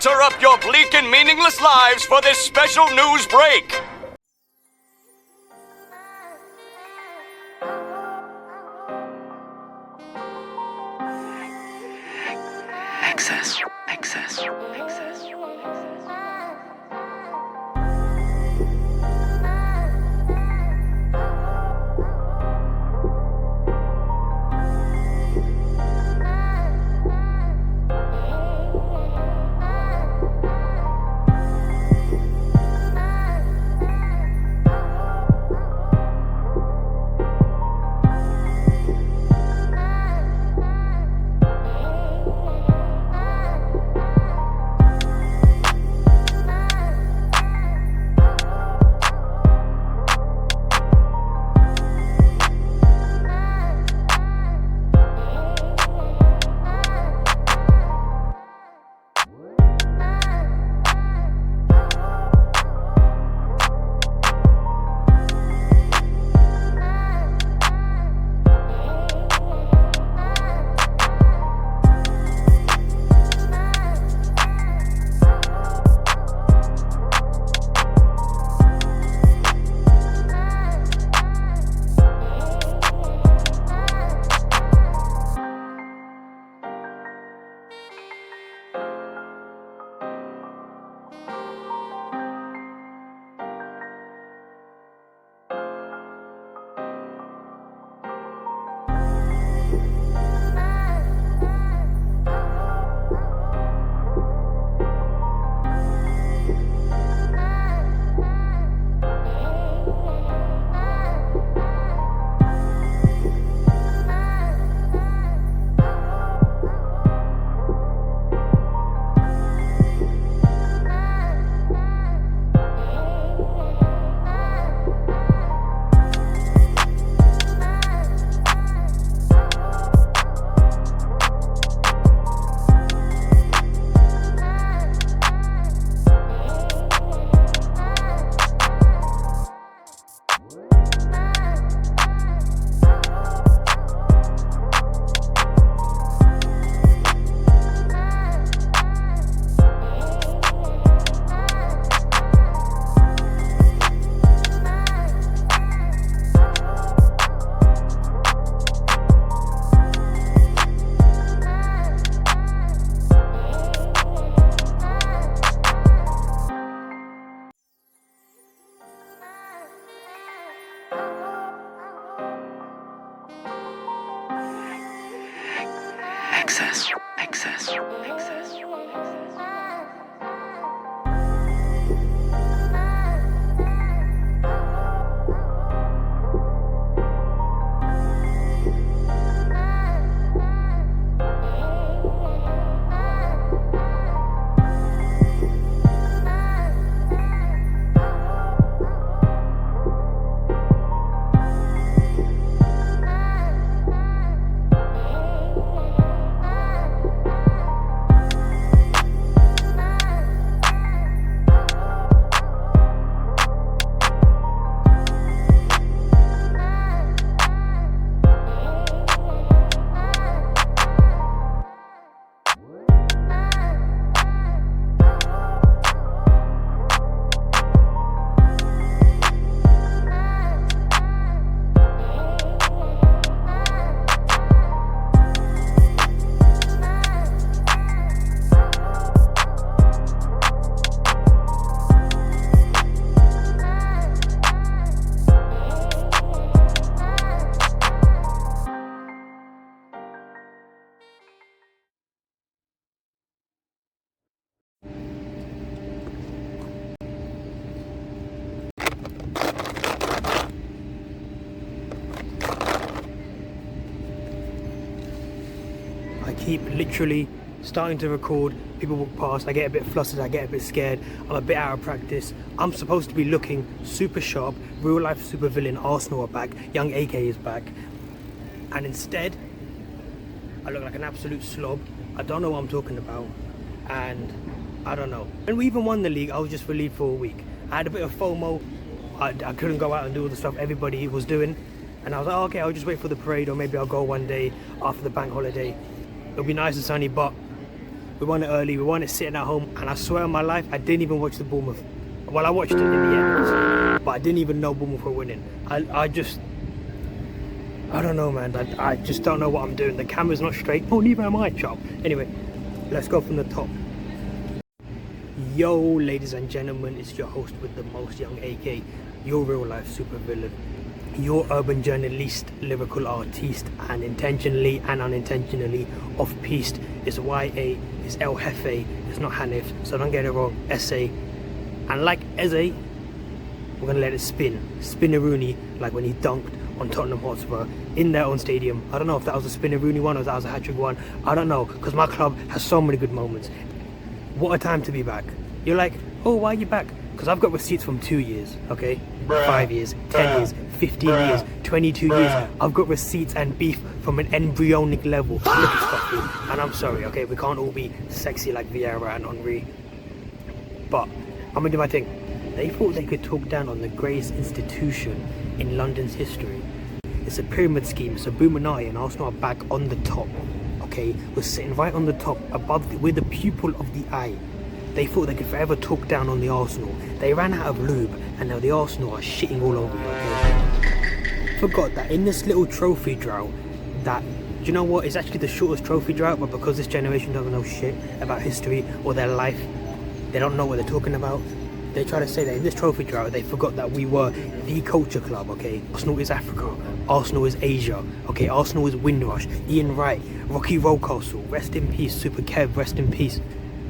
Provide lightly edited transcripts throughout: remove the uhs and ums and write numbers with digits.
interrupt your bleak and meaningless lives for this special news break. Excess. Excess. Keep literally starting to record, people walk past, I get a bit flustered, I get a bit scared, I'm a bit out of practice. I'm supposed to be looking super sharp, real life supervillain, Arsenal are back, young AK is back, and instead I look like an absolute slob. I don't know what I'm talking about, and I don't know. When we even won the league, I was just relieved for a week. I had a bit of FOMO, I couldn't go out and do all the stuff everybody was doing, and I was like, oh, okay, I'll just wait for the parade, or maybe I'll go one day after the bank holiday. It'll be nice and sunny, but We won it early, we won it sitting at home, and I swear on my life, I didn't even watch the Bournemouth. Well, I watched it in the end, but I didn't even know Bournemouth were winning. I don't know, man. I just don't know what I'm doing. The camera's not straight. Oh, neither am I, chop. Anyway, let's go from the top. Yo, ladies and gentlemen, it's your host with the most, young AK, your real life supervillain, your urban journaliste, lyrical artiste, and intentionally and unintentionally off piste. It's YA, it's El Jefe, it's not Hanif, so don't get it wrong, SA. And like Eze, we're gonna let it spin a Rooney, like when he dunked on Tottenham Hotspur in their own stadium. I don't know if that was a spin a Rooney one or if that was a hat-trick one. I don't know, because my club has so many good moments. What a time to be back. You're like, oh, why are you back? Because I've got receipts from 2 years, okay? 5 years, 10 years, 15 years, 22 years. I've got receipts and beef from an embryonic level. Look at stuff, and I'm sorry, okay? We can't all be sexy like Vieira and Henry. But I'm gonna do my thing. They thought they could talk down on the greatest institution in London's history. It's a pyramid scheme, so Abuminati and Arsenal are back on the top, okay? We're sitting right on the top, we're the pupil of the eye. They thought they could forever talk down on the Arsenal. They ran out of lube, and now the Arsenal are shitting all over you, okay? Forgot that in this little trophy drought, that, do you know what? It's actually the shortest trophy drought, but because this generation doesn't know shit about history or their life, they don't know what they're talking about. They try to say that in this trophy drought, they forgot that we were the culture club, okay? Arsenal is Africa, Arsenal is Asia, okay? Arsenal is Windrush, Ian Wright, Rocky Rocastle, rest in peace, Super Kev, rest in peace.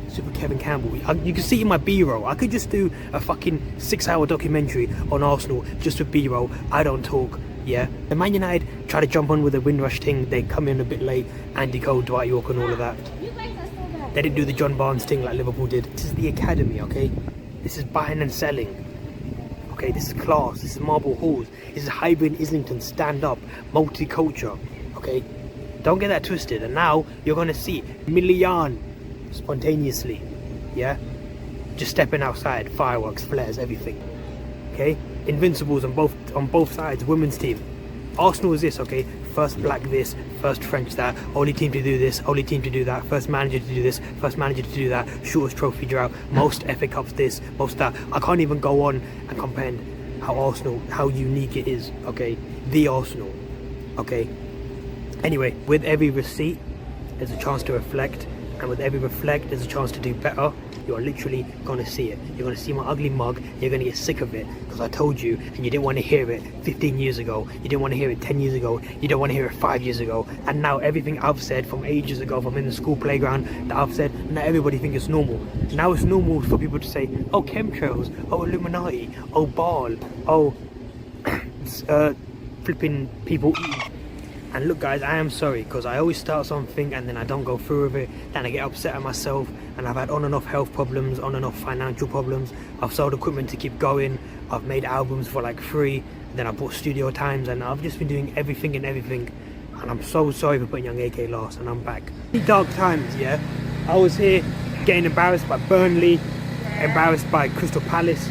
Super Kevin Campbell. You can see in my B-roll. I could just do a fucking 6-hour documentary on Arsenal just with B-roll. I don't talk, yeah. The Man United try to jump on with the Windrush thing. They come in a bit late. Andy Cole, Dwight York and all of that. They didn't do the John Barnes thing like Liverpool did. This is the academy, okay? This is buying and selling. Okay, this is class. This is Marble Halls. This is Highbury and Islington stand-up, multicultural, okay? Don't get that twisted. And now you're going to see Million spontaneously, yeah, just stepping outside, fireworks, flares, everything, okay? Invincibles on both sides. Women's team, Arsenal is this, okay? First black this, first French that, only team to do this, only team to do that, first manager to do this, first manager to do that, shortest trophy drought, most FA Cups this, most that. I can't even go on and compare how Arsenal, how unique it is, okay? The Arsenal, okay? Anyway, with every receipt there's a chance to reflect, and with every reflect there's a chance to do better. You are literally gonna see it. You're gonna see my ugly mug. You're gonna get sick of it because I told you and you didn't want to hear it 15 years ago. You didn't want to hear it 10 years ago. You don't want to hear it 5 years ago. And now everything I've said from ages ago, from in the school playground that I've said, now everybody thinks it's normal. Now it's normal for people to say, oh, chemtrails, oh, Illuminati, oh, Baal, oh, flipping people eating. And look guys, I am sorry because I always start something and then I don't go through with it, then I get upset at myself, and I've had on and off health problems, on and off financial problems. I've sold equipment to keep going, I've made albums for like free, then I bought studio times, and I've just been doing everything, and I'm so sorry for putting young AK last, and I'm back. Dark times, yeah. I was here getting embarrassed by Burnley, embarrassed by Crystal Palace,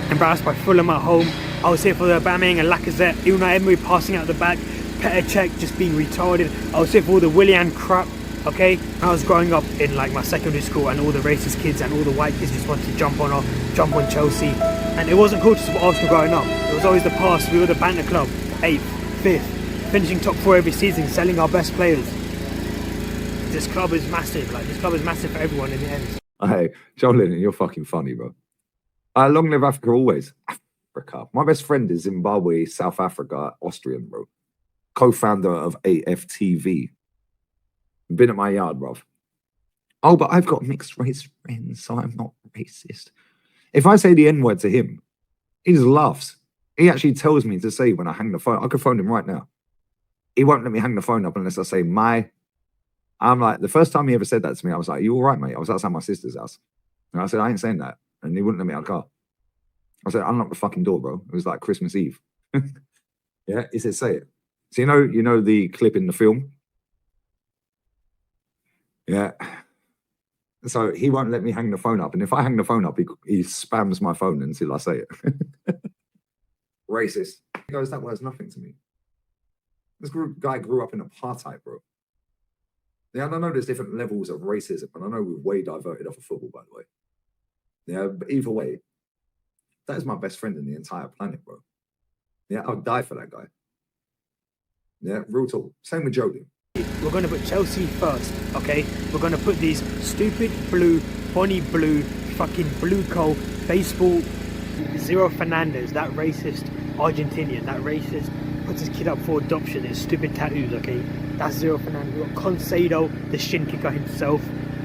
embarrassed by Fulham at home. I was here for the Aubameyang and Lacazette, Unai Emery passing out the back, Petr Cech just being retarded. I was here for all the Willian crap, okay? I was growing up in like my secondary school, and all the racist kids and all the white kids just wanted to jump on Chelsea, and it wasn't cool to support Arsenal growing up. It was always the past. We were the banter club, 8th, 5th, finishing top 4 every season, selling our best players. This club is massive. Like, this club is massive for everyone in the end. Hey, John Lennon, you're fucking funny, bro. Long live Africa always. Africa. My best friend is Zimbabwe, South Africa, Austrian, bro. Co-founder of AFTV. Been at my yard, bruv. Oh, but I've got mixed race friends, so I'm not racist. If I say the N-word to him, he just laughs. He actually tells me to say when I hang the phone. I could phone him right now. He won't let me hang the phone up unless I say my. I'm like, the first time he ever said that to me, I was like, you all right, mate? I was outside my sister's house. And I said, I ain't saying that. And he wouldn't let me out of the car. I said, unlock the fucking door, bro. It was like Christmas Eve. Yeah, he said, say it. So you know the clip in the film? Yeah. So he won't let me hang the phone up. And if I hang the phone up, he spams my phone until I say it. Racist. He goes, that word's nothing to me. This guy grew up in apartheid, bro. Yeah, and I know there's different levels of racism, and I know we're way diverted off of football, by the way. Yeah, but either way, that is my best friend in the entire planet, bro. Yeah, I'll die for that guy. Yeah, real talk. Same with Jody. We're going to put Chelsea first, okay? We're going to put these stupid blue, Bonnie blue, fucking blue coal, baseball, Zero Fernandez, that racist Argentinian, that racist puts his kid up for adoption, his stupid tattoos, okay? That's Zero Fernandez. We've got Concedo, the shin kicker himself,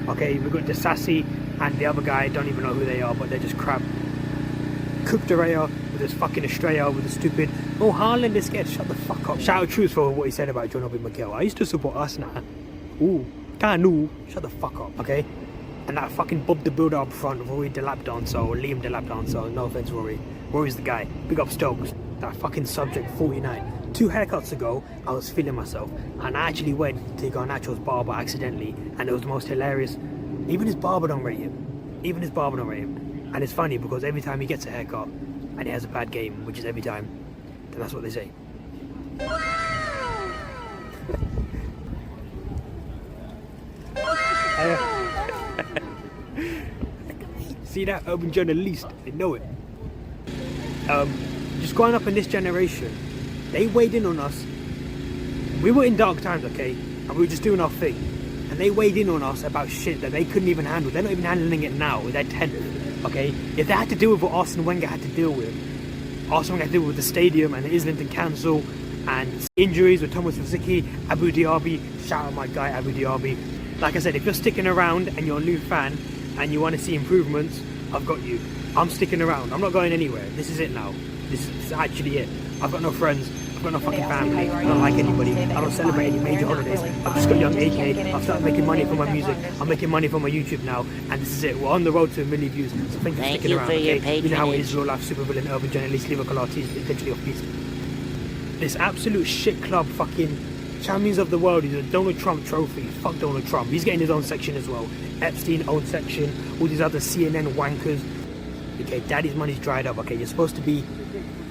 okay? We've got Desassi and the other guy, I don't even know who they are, but they're just crap. Cucurella with his fucking Estrella with the stupid, oh, Haaland is scared, shut the fuck up. Shout out Truth for what he said about John Obi Miguel. I used to support Arsenal. Ooh, Kanu, shut the fuck up, okay? And that fucking Bob the Builder up front, Rory the lap dancer, or Liam the lap dancer, no offense Rory. Rory's the guy. Big up Stokes. That fucking subject 49. 2 haircuts ago, I was feeling myself, and I actually went to Garnacho's barber accidentally, and it was the most hilarious. Even his barber don't rate him. Even his barber don't rate him. And it's funny because every time he gets a haircut and he has a bad game, which is every time, then that's what they say. See that urban journaliste? They know it. Just growing up in this generation, they weighed in on us. We were in dark times, okay, and we were just doing our thing, and they weighed in on us about shit that they couldn't even handle. They're not even handling it now. They're 10. Okay, if they had to deal with what Arsene Wenger had to deal with, Arsene Wenger had to deal with the stadium and the Islington Council and injuries with Thomas Faziki, Abu Dhabi, shout out my guy Abu Dhabi. Like I said, if you're sticking around and you're a new fan and you want to see improvements, I've got you. I'm sticking around. I'm not going anywhere. This is it now. This is actually it. I've got no friends. I've got no fucking family. I don't like anybody. I don't celebrate any major holidays. I've just got young AK. I've started making money from my music. I'm making money from my YouTube now, and this is it. We're on the road to 1 million views. So thank you for sticking around. Okay? You know how it is. Real life supervillain, urban journalist, lyrical artiste, intentionally off piste. This absolute shit club, fucking champions of the world, is a Donald Trump trophy. Fuck Donald Trump. He's getting his own section as well. Epstein own section. All these other CNN wankers. Okay, daddy's money's dried up. Okay, you're supposed to be.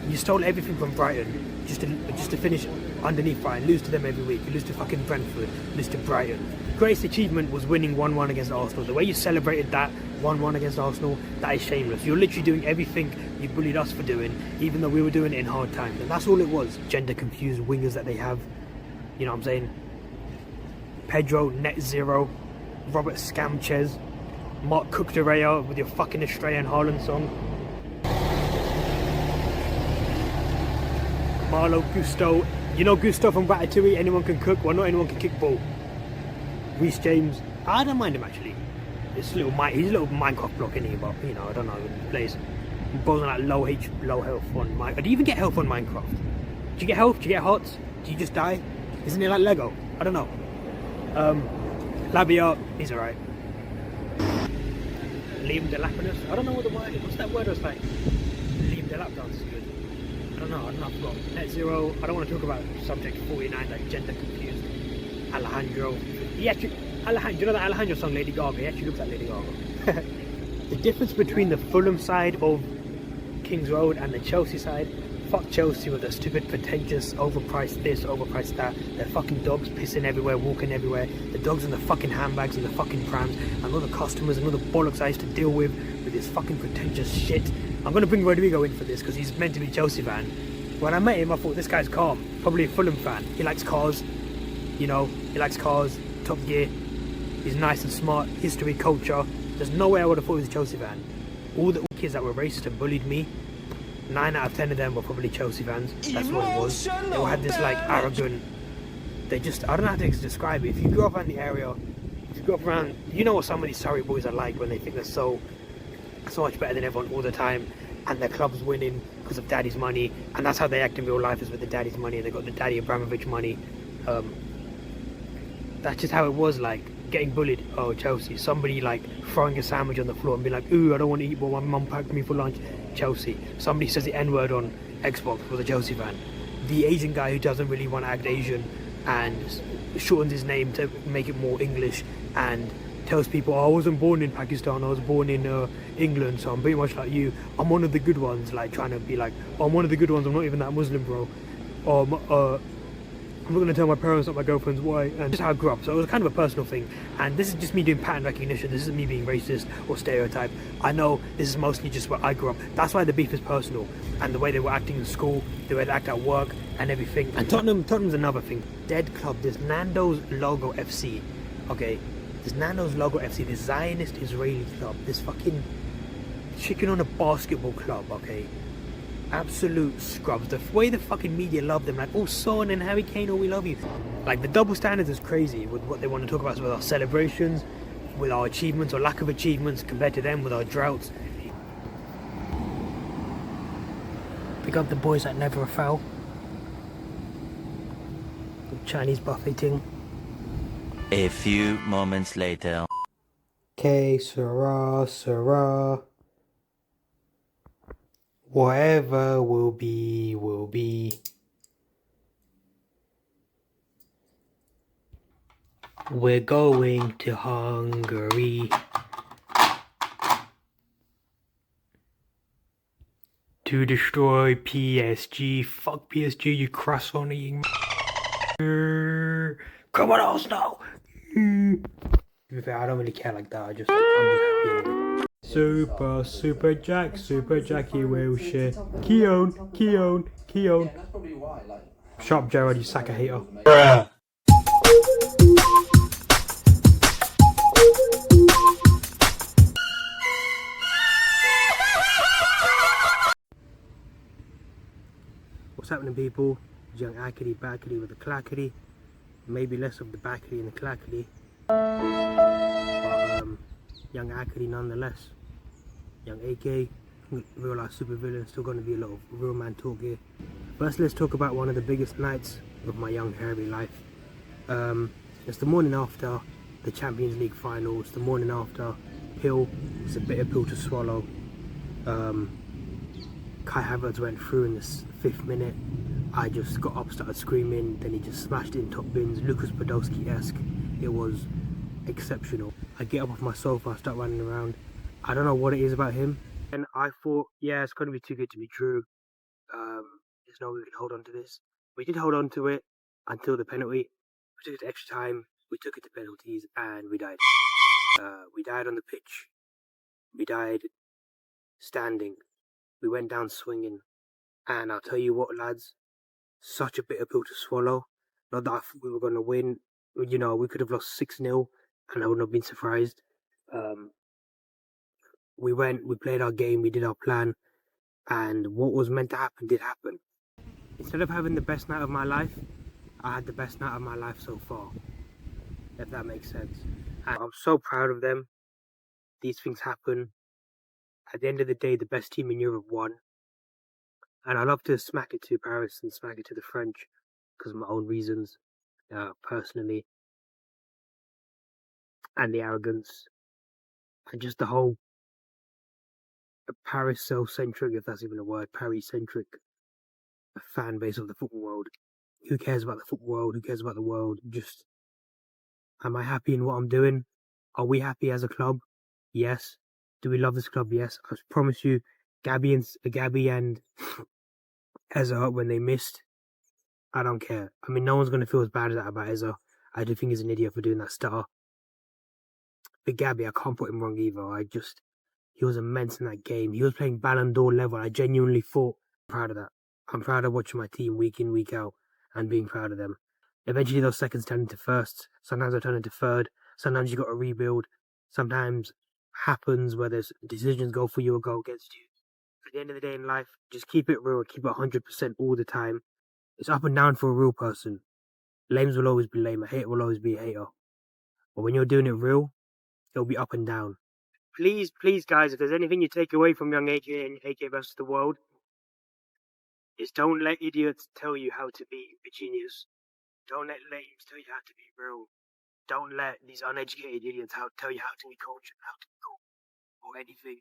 You stole everything from Brighton. Just to finish underneath Brighton, lose to them every week. You lose to fucking Brentford, lose to Brighton. Greatest achievement was winning 1-1 against Arsenal. The way you celebrated that 1-1 against Arsenal, that is shameless. You're literally doing everything you bullied us for doing, even though we were doing it in hard times. And that's all it was. Gender confused wingers that they have. You know what I'm saying? Pedro, net zero. Robert Scamchez. Mark Cucurella with your fucking Australian Haaland song. Marlo Gusto, you know Gusto from Ratatouille, anyone can cook, well not anyone can kick ball. Reece James, I don't mind him actually. He's a little Minecraft block in here, but you know, I don't know, he plays. He balls on like low health on Minecraft. Do you even get health on Minecraft? Do you get health? Do you get hots? Do you just die? Isn't it like Lego? I don't know. Labia, he's alright. Liam Delapinus, I don't know what the word is. What's that word was like? Liam Delap dance is good. I don't know, I forgot. Net zero, I don't want to talk about subject 49, like gender confused. Alejandro. He actually, Alejandro, you know that Alejandro song, Lady Gaga? He actually looks like Lady Gaga. The difference between the Fulham side of Kings Road and the Chelsea side, fuck Chelsea with their stupid, pretentious, overpriced this, overpriced that. Their fucking dogs pissing everywhere, walking everywhere. The dogs in the fucking handbags and the fucking prams, and all the customers and all the bollocks I used to deal with this fucking pretentious shit. I'm going to bring Rodrigo in for this because he's meant to be a Chelsea fan. When I met him, I thought this guy's calm. Probably a Fulham fan. He likes cars. You know, he likes cars, Top Gear. He's nice and smart. History, culture. There's no way I would have thought he was a Chelsea fan. All the kids that were racist and bullied me, 9 out of 10 of them were probably Chelsea fans. That's what it was. They all had this like arrogant. They just, I don't know how to describe it. If you grew up around the area, if you grew up around, you know what some of these Surrey boys are like when they think they're so much better than everyone all the time, and their club's winning because of daddy's money, and that's how they act in real life, is with the daddy's money. They got the daddy Abramovich money. That's just how it was, like getting bullied. Oh, Chelsea, somebody like throwing a sandwich on the floor and being like, ooh, I don't want to eat what my mum packed me for lunch. Chelsea. Somebody says the N-word on Xbox was a Chelsea fan. The Asian guy who doesn't really want to act Asian and shortens his name to make it more English and tells people, oh, I wasn't born in Pakistan, I was born in England, so I'm pretty much like you. I'm one of the good ones, like trying to be like, oh, I'm one of the good ones, I'm not even that Muslim, bro. I'm not going to tell my parents, not my girlfriend's why, and just how I grew up. So it was kind of a personal thing. And this is just me doing pattern recognition. This isn't me being racist or stereotype. I know this is mostly just where I grew up. That's why the beef is personal. And the way they were acting in school, the way they act at work and everything. And Tottenham's another thing. Dead club, there's Nando's Logo FC. Okay, there's Nando's Logo FC, this Zionist Israeli club, this fucking chicken on a basketball club, okay? Absolute scrubs. The way the fucking media love them, like, oh, Son and Harry Kane, oh, we love you. Like, the double standards is crazy with what they want to talk about with our celebrations, with our achievements or lack of achievements compared to them, with our droughts. Pick up the boys that never fell. The Chinese buffet thing. A few moments later. Que sera, sera. Whatever will be, will be. We're going to Hungary to destroy PSG. Fuck PSG, you croissant eating. Come on, Arsenal. To be fair, I don't really care like that. I'm just happy anyway. Super Jackie Wilshere. Keown. Sharp Gerard, you Saka hater. Bruh. What's happening, people? Young Ackety Backety with the clackety. Maybe less of the backety and the clackety. But young Ackety nonetheless. Young AK, real life supervillain, still going to be a lot of real man talk here. First, let's talk about one of the biggest nights of my young hairy life. It's the morning after the Champions League final. It's the morning after pill. It's a bitter pill to swallow. Kai Havertz went through in the 5th minute. I just got up, started screaming, then he just smashed it in top bins, Lucas Podolski-esque. It was exceptional. I get up off my sofa, I start running around. I don't know what it is about him. And I thought, yeah, it's going to be too good to be true. There's no way we can hold on to this. We did hold on to it until the penalty. We took it to extra time, we took it to penalties, and we died. We died on the pitch. We died standing. We went down swinging. And I'll tell you what, lads, such a bitter pill to swallow. Not that I thought we were going to win. You know, we could have lost 6-0 and I wouldn't have been surprised. We played our game, we did our plan, and what was meant to happen did happen. Instead of having the best night of my life, I had the best night of my life so far, if that makes sense. And I'm so proud of them. These things happen. At the end of the day, the best team in Europe won. And I love to smack it to Paris and smack it to the French because of my own reasons, personally. And the arrogance. And just the whole Paris self-centric, if that's even a word, Paris-centric fan base of the football world. Who cares about the football world? Who cares about the world? Just, am I happy in what I'm doing? Are we happy as a club? Yes. Do we love this club? Yes. I promise you, Gabby and Ezra, when they missed, I don't care. I mean, no one's going to feel as bad as that about Ezra. I do think he's an idiot for doing that stutter. But Gabby, I can't put him wrong either. He was immense in that game. He was playing Ballon d'Or level. I genuinely thought, I'm proud of that. I'm proud of watching my team week in, week out, and being proud of them. Eventually, those seconds turn into firsts. Sometimes they turn into third. Sometimes you got to rebuild. Sometimes happens where there's decisions go for you or go against you. At the end of the day in life, just keep it real. Keep it 100% all the time. It's up and down for a real person. Lames will always be lame. A hater will always be a hater. But when you're doing it real, it'll be up and down. Please, guys, if there's anything you take away from young AK and AK versus the world, is don't let idiots tell you how to be a genius. Don't let lames tell you how to be real. Don't let these uneducated idiots tell you how to be cultured, how to be cool, or anything.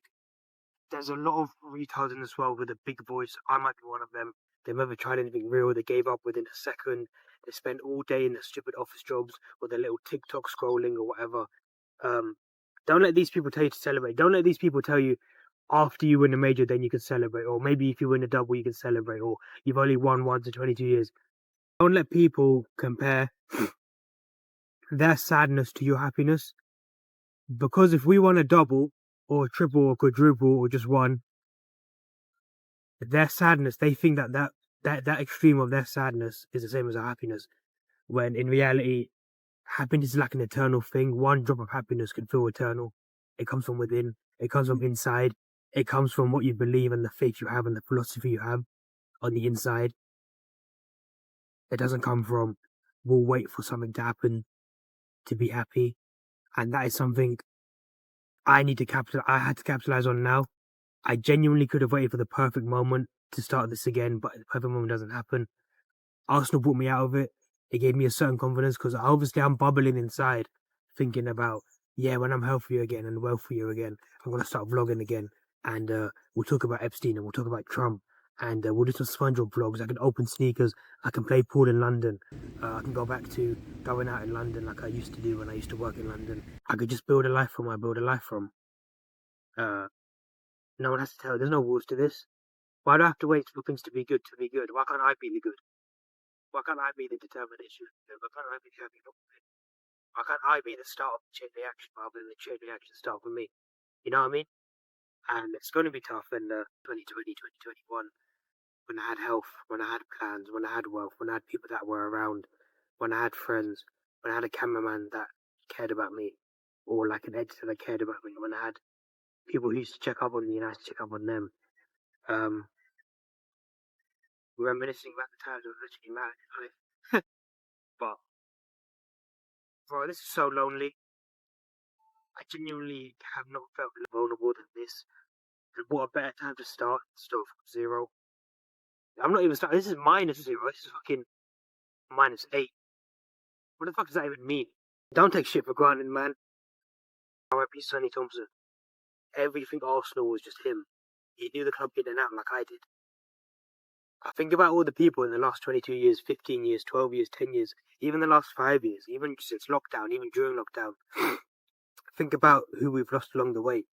There's a lot of retards in this world with a big voice. I might be one of them. They've never tried anything real. They gave up within a second. They spent all day in their stupid office jobs or their little TikTok scrolling or whatever. Don't let these people tell you to celebrate. Don't let these people tell you after you win a major, then you can celebrate. Or maybe if you win a double, you can celebrate. Or you've only won once in 22 years. Don't let people compare their sadness to your happiness. Because if we won a double or a triple or quadruple or just one, their sadness, they think that extreme of their sadness is the same as our happiness. When in reality, happiness is like an eternal thing. One drop of happiness can feel eternal. It comes from within. It comes from inside. It comes from what you believe and the faith you have and the philosophy you have on the inside. It doesn't come from, we'll wait for something to happen to be happy. And that is something I had to capitalize on now. I genuinely could have waited for the perfect moment to start this again, but the perfect moment doesn't happen. Arsenal brought me out of it. It gave me a certain confidence because obviously I'm bubbling inside, thinking about, yeah, when I'm healthier again and wealthier again, I'm going to start vlogging again. And we'll talk about Epstein and we'll talk about Trump. And we'll do some SpongeBob vlogs. I can open sneakers. I can play pool in London. I can go back to going out in London like I used to do when I used to work in London. I could just build a life from where I build a life from. No one has to tell. There's no rules to this. Why do I have to wait for things to be good to be good? Why can't I be the good? Why can't I be the determination? Why can't I be the happy? Why can't I be the start of the chain reaction rather than the chain reaction start with me? You know what I mean? And it's going to be tough in 2020, 2021, when I had health, when I had plans, when I had wealth, when I had people that were around, when I had friends, when I had a cameraman that cared about me, or like an editor that cared about me, when I had people who used to check up on me and I used to check up on them. Reminiscing about the times of literally mad life. But, bro, this is so lonely. I genuinely have not felt vulnerable than this. And what a better time to start from zero. I'm not even starting. This is -0. This is fucking -8. What the fuck does that even mean? Don't take shit for granted, man. R.I.P. Sonny Thompson. Everything Arsenal was just him. He knew the club in and out like I did. I think about all the people in the last 22 years, 15 years, 12 years, 10 years, even the last 5 years, even since lockdown, even during lockdown. Think about who we've lost along the way.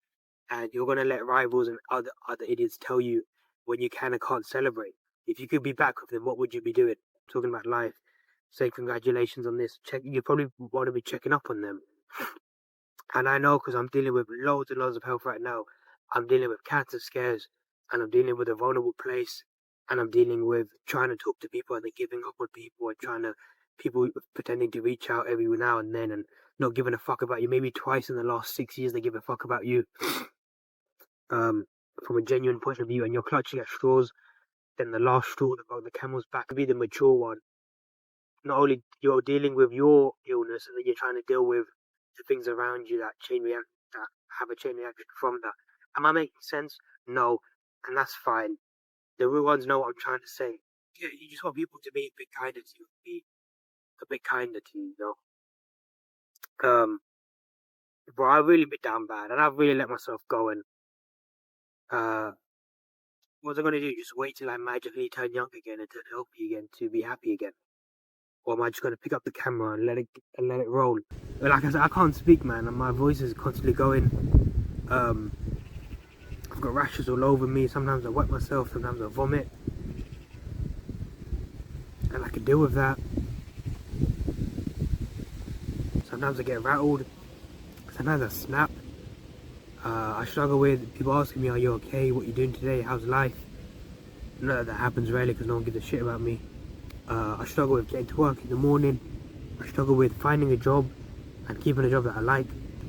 And you're going to let rivals and other idiots tell you when you can and can't celebrate. If you could be back with them, what would you be doing? Talking about life, saying congratulations on this. You probably want to be checking up on them. And I know because I'm dealing with loads and loads of health right now. I'm dealing with cancer scares, and I'm dealing with a vulnerable place, and I'm dealing with trying to talk to people and then giving up on people and people pretending to reach out every now and then and not giving a fuck about you. Maybe twice in the last 6 years they give a fuck about you. From a genuine point of view, and you're clutching at straws, then the last straw that got the camel's back be the mature one. Not only you're dealing with your illness, and then you're trying to deal with the things around you that have a chain reaction from that. Am I making sense? No, and that's fine. The real ones know what I'm trying to say. Yeah, you just want people to be a bit kinder to you. Be a bit kinder to you, you know. But I really bit down bad, and I've really let myself go. And what was I going to do? Just wait till I magically turn young again and turn healthy again to be happy again? Or am I just going to pick up the camera and let it roll? But like I said, I can't speak, man, and my voice is constantly going. I've got rashes all over me. Sometimes I wet myself, sometimes I vomit, and I can deal with that. Sometimes I get rattled. Sometimes I snap. I struggle with people asking me, "Are you okay? What are you doing today? How's life?" Not that happens rarely because no one gives a shit about me. I struggle with getting to work in the morning. I struggle with finding a job and keeping a job that I like.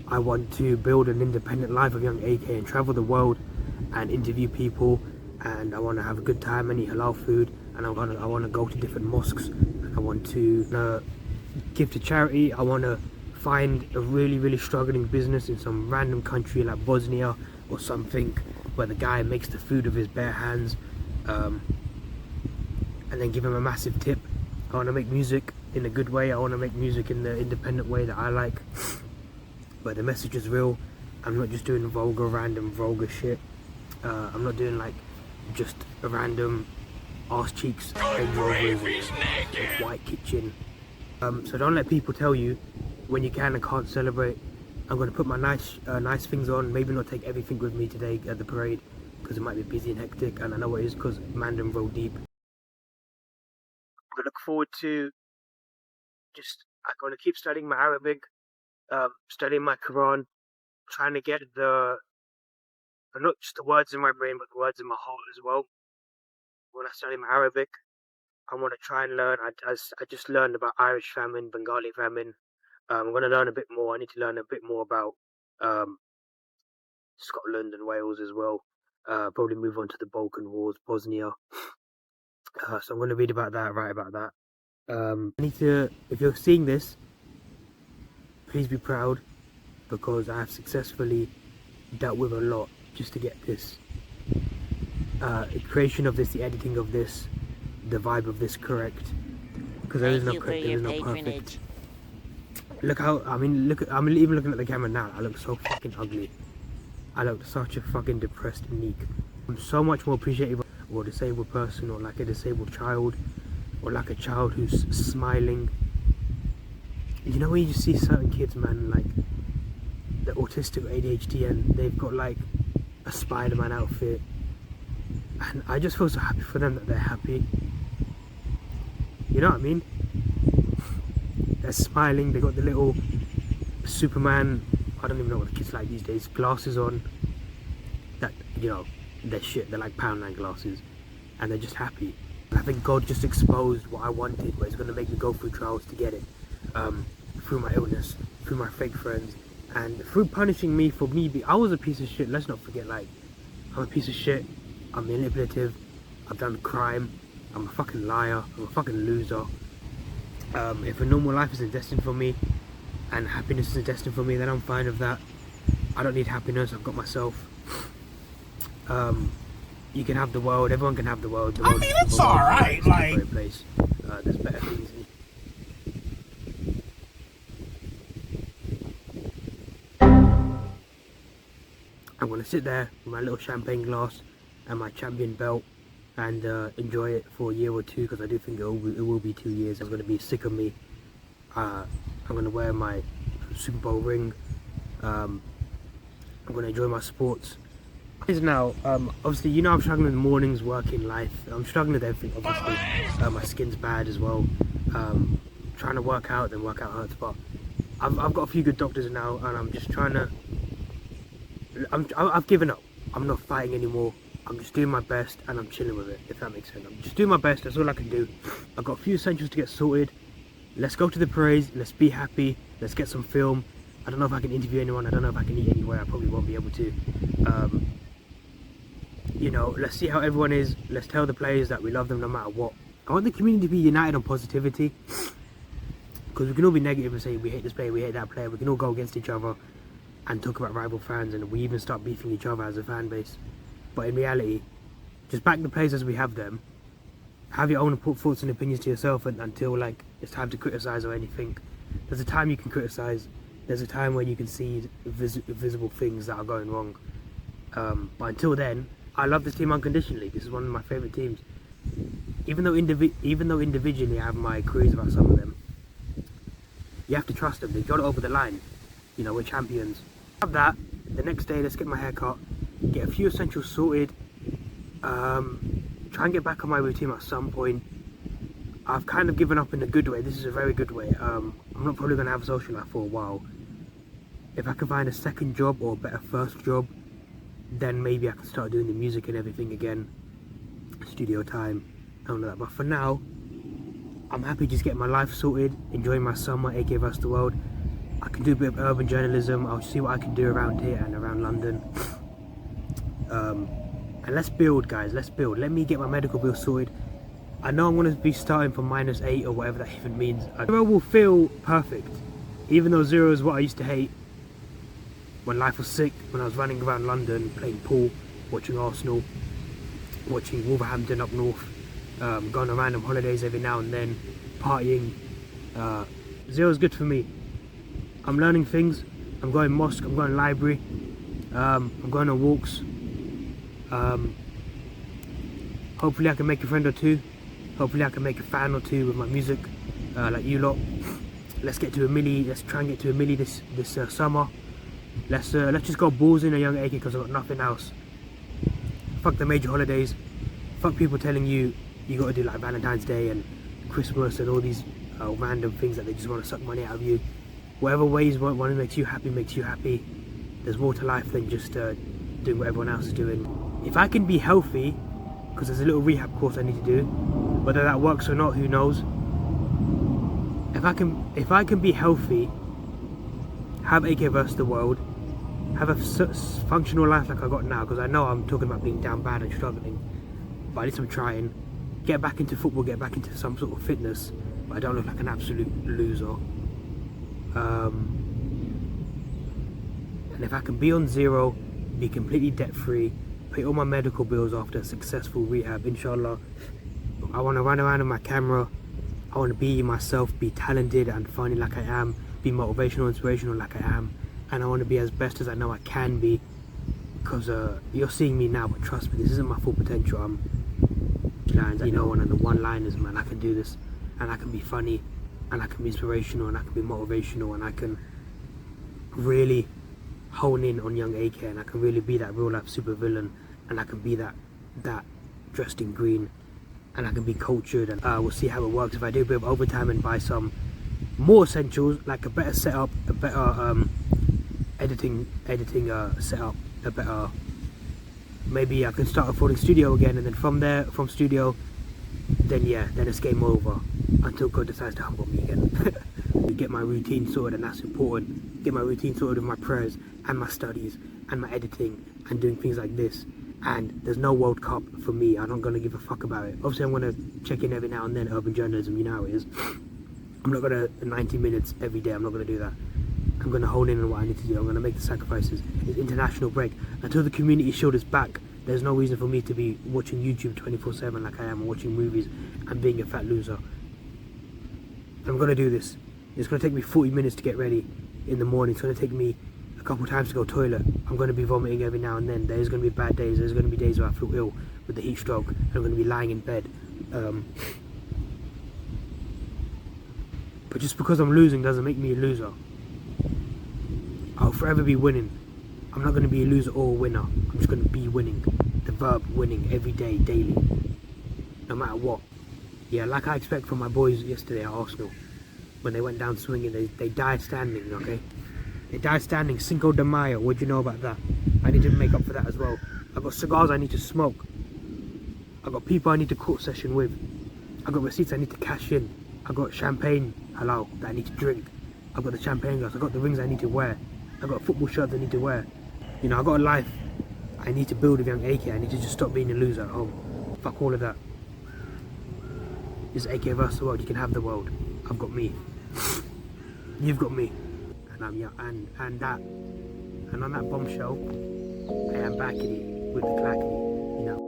I want to build an independent life of young AK and travel the world and interview people, and I want to have a good time and eat halal food, and I want to go to different mosques, and I want to give to charity. I want to find a really struggling business in some random country like Bosnia or something, where the guy makes the food with his bare hands, and then give him a massive tip. I want to make music in a good way. I want to make music in the independent way that I like, but the message is real. I'm not just doing vulgar shit. I'm not doing like just a random arse cheeks, Range Rovers, and white kitchen. So don't let people tell you when you can and can't celebrate. I'm going to put my nice things on, maybe not take everything with me today at the parade because it might be busy and hectic, and I know it is because Mandem roll deep. I look forward to I'm going to keep studying my Arabic, studying my Quran, trying to get not just the words in my brain, but the words in my heart as well. When I study my Arabic, I want to try and learn. I just learned about Irish famine, Bengali famine. I'm going to learn a bit more. I need to learn a bit more about Scotland and Wales as well. Probably move on to the Balkan Wars, Bosnia. So I'm going to read about that, write about that. I need to, if you're seeing this, please be proud, because I have successfully dealt with a lot just to get this creation of this, the editing of this, the vibe of this correct, because there is no correct, there is no perfect. Look how, I'm even looking at the camera now, I look so fucking ugly. I look such a fucking depressed Neek. I'm so much more appreciative of a disabled person, or like a disabled child, or like a child who's smiling. You know when you just see certain kids, man, like the autistic ADHD, and they've got like a Spider-Man outfit, and I just feel so happy for them that they're happy. You know what I mean? They're smiling, they got the little Superman, I don't even know what the kids like these days, glasses on, that, you know, they're shit, they're like Poundland glasses, and they're just happy. I think God just exposed what I wanted, where He's going to make me go through trials to get it, through my illness, through my fake friends, and through punishing me for me I was a piece of shit. Let's not forget, like, I'm a piece of shit, I'm manipulative, I've done crime, I'm a fucking liar, I'm a fucking loser. If a normal life isn't destined for me, and happiness isn't destined for me, then I'm fine with that. I don't need happiness, I've got myself. You can have the world, everyone can have the world. I mean, it's alright, like... It's a great place. There's better things. I'm going to sit there with my little champagne glass and my champion belt and enjoy it for a year or two, because I do think it will be 2 years. It's going to be sick of me. I'm going to wear my Super Bowl ring. I'm going to enjoy my sports. Now, obviously, you know, I'm struggling with mornings, working, life. I'm struggling with everything, obviously. My skin's bad as well. Trying to work out, then work out hurts, but I've got a few good doctors now, and I'm just trying to... I've given up. I'm not fighting anymore. I'm just doing my best, and I'm chilling with it, if that makes sense. I'm just doing my best, that's all I can do. I've got a few essentials to get sorted. Let's go to the parades, let's be happy, let's get some film. I don't know if I can interview anyone, I don't know if I can eat anywhere, I probably won't be able to. You know, let's see how everyone is. Let's tell the players that we love them no matter what. I want the community to be united on positivity, because we can all be negative and say we hate this player, we hate that player. We can all go against each other and talk about rival fans, and we even start beefing each other as a fan base. But in reality, just back the players as we have them. Have your own thoughts and opinions to yourself until like it's time to criticise or anything. There's a time you can criticise. There's a time where you can see visible things that are going wrong. But until then, I love this team unconditionally. This is one of my favourite teams. Even though individually I have my queries about some of them, you have to trust them. They've got it over the line. You know, we're champions. Have that. The next day, let's get my hair cut, get a few essentials sorted, try and get back on my routine at some point. I've kind of given up in a good way. This is a very good way. I'm not probably going to have a social life for a while. If I can find a second job or a better first job, then maybe I can start doing the music and everything again, studio time, and all that. But for now, I'm happy just getting my life sorted, enjoying my summer, aka versus the world. I can do a bit of urban journalism. I'll see what I can do around here and around London. And let's build, guys, let's build. Let me get my medical bill sorted. I know I'm going to be starting from -8 or whatever that even means. 0 will feel perfect, even though 0 is what I used to hate when life was sick, when I was running around London, playing pool, watching Arsenal, watching Wolverhampton up north, going on random holidays every now and then, partying. 0 is good for me. I'm learning things. I'm going mosque, I'm going library, I'm going on walks. Hopefully I can make a friend or two. Hopefully I can make a fan or two with my music, like you lot. Let's get to a milli. Let's try and get to a milli this summer. Let's just go balls in a young age, because I've got nothing else. Fuck the major holidays. Fuck people telling you got to do like Valentine's Day and Christmas and all these random things that they just want to suck money out of you. Whatever ways one makes you happy makes you happy. There's more to life than just doing what everyone else is doing. If I can be healthy, because there's a little rehab course I need to do, whether that works or not, who knows. If I can be healthy, have AK versus the world, have a functional life like I got now, because I know I'm talking about being down bad and struggling, but at least I'm trying. Get back into football, get back into some sort of fitness, but I don't look like an absolute loser. And if I can be on zero, be completely debt free, pay all my medical bills after a successful rehab, inshallah. I want to run around with my camera. I want to be myself, be talented and funny like I am, be motivational, inspirational like I am, and I want to be as best as I know I can be, because you're seeing me now, but trust me, this isn't my full potential. I'm, you know, one of the one-liners, man. I can do this, and I can be funny, and I can be inspirational, and I can be motivational, and I can really hone in on young AK, and I can really be that real-life supervillain, and I can be that dressed in green, and I can be cultured, and we'll see how it works. If I do a bit of overtime and buy some more essentials, like a better setup, a better editing setup, a better, maybe I can start recording studio again, and then from studio, then yeah, then it's game over until God decides to humble me again. Get my routine sorted, and that's important. Get my routine sorted with my prayers and my studies and my editing and doing things like this. And there's no World Cup for me. I'm not going to give a fuck about it. Obviously I'm going to check in every now and then, urban journalism, you know how it is. I'm not going to 90 minutes every day, I'm not going to do that. I'm going to hone in on what I need to do. I'm going to make the sacrifices. It's international break. Until the community shield is back, there's no reason for me to be watching YouTube 24/7 like I am, watching movies and being a fat loser. I'm going to do this. It's going to take me 40 minutes to get ready in the morning. It's going to take me a couple times to go toilet. I'm going to be vomiting every now and then. There's going to be bad days. There's going to be days where I feel ill with the heat stroke, and I'm going to be lying in bed. But just because I'm losing doesn't make me a loser. I'll forever be winning. I'm not going to be a loser or a winner. I'm just going to be winning. The verb winning every day, daily, no matter what. Yeah, like I expect from my boys yesterday at Arsenal, when they went down swinging, they died standing, okay? They died standing, Cinco de Mayo. What do you know about that? I need to make up for that as well. I've got cigars I need to smoke. I've got people I need to court session with. I've got receipts I need to cash in. I've got champagne, halal, that I need to drink. I've got the champagne glass. I've got the rings I need to wear. I've got football shirts I need to wear. You know, I've got a life I need to build with young AK. I need to just stop being a loser at home. Fuck all of that. It's AK versus the world. You can have the world. I've got me. You've got me. And I'm young. And on that bombshell, I am back in it with the clackety, you know.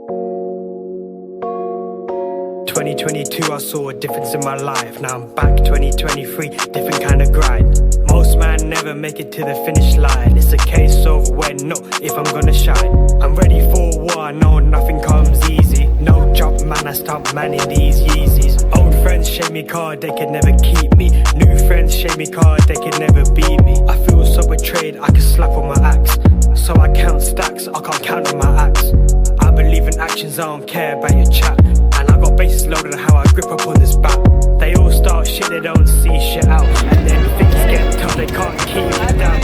2022, I saw a difference in my life. Now I'm back 2023, different kind of grind. Most man never make it to the finish line. It's a case of when, not if I'm gonna shine. I'm ready for war, I know nothing comes easy. No job, man, I start manning these Yeezys. Old friends shame me card, they can never keep me. New friends shame me card, they can never beat me. I feel so betrayed, I can slap on my axe. So I count stacks, I can't count on my axe. I believe in actions, I don't care about your chat. And I got bases loaded on how I grip up on this bat. They all start shit, they don't see shit out. And then things get tough, they can't keep it down.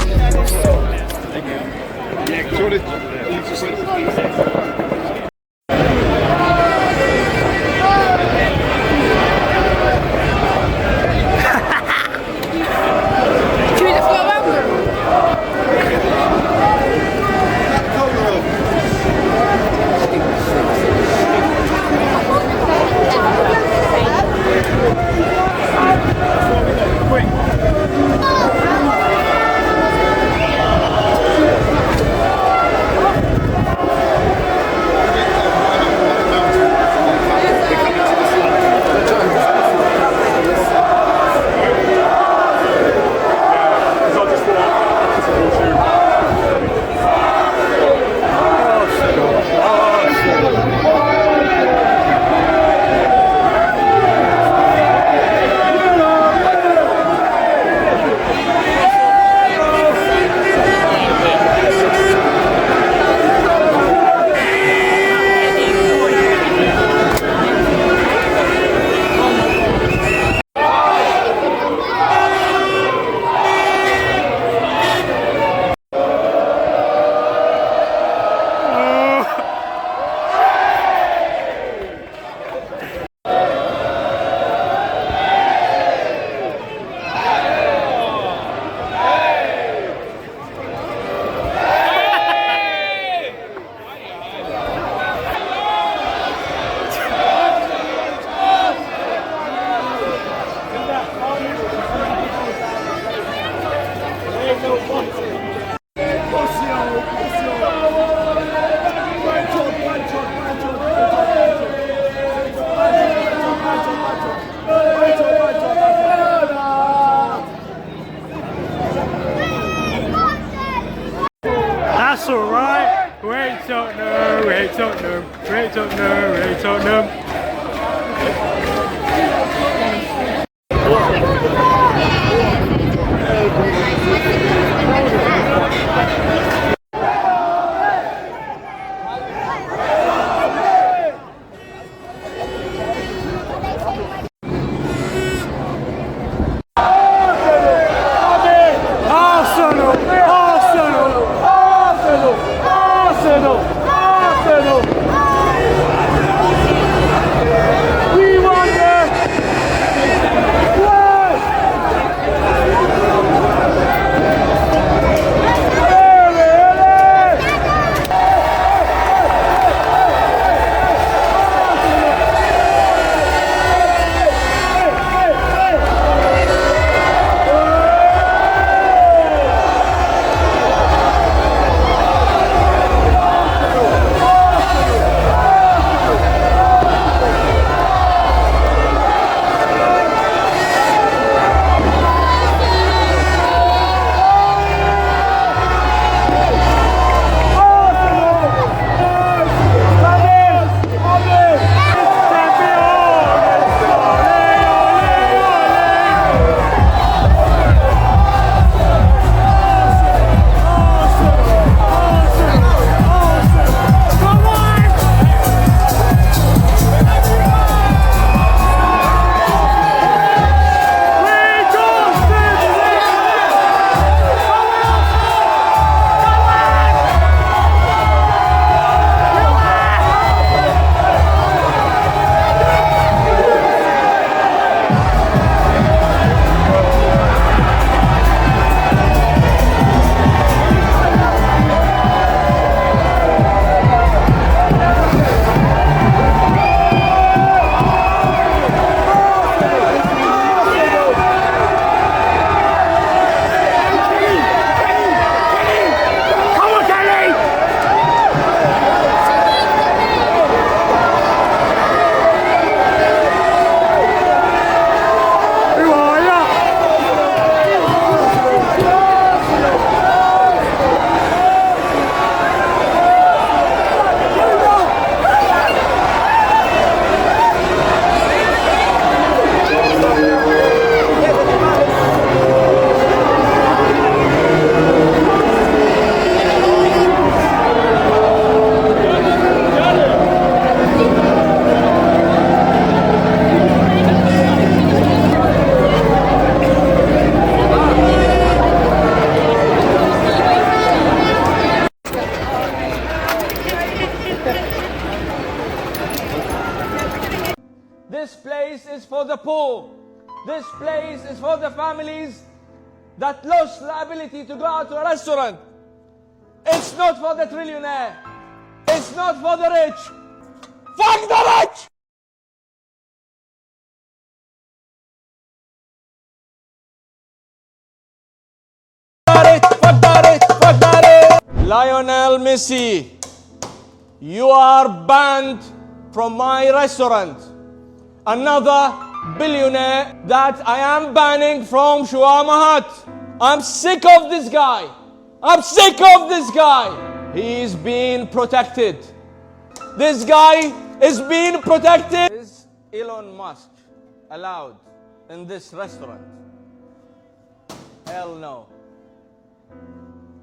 Tottenham, we hate Tottenham, we hate Tottenham, we hate Tottenham. This place is for the poor. This place is for the families that lost the ability to go out to a restaurant. It's not for the trillionaire. It's not for the rich. Fuck the rich! Fuck the rich! Fuck the rich! Lionel Messi, you are banned from my restaurant. Another billionaire that I am banning from Shuamahat. I'm sick of this guy. I'm sick of this guy. He's being protected. This guy is being protected. Is Elon Musk allowed in this restaurant? Hell no.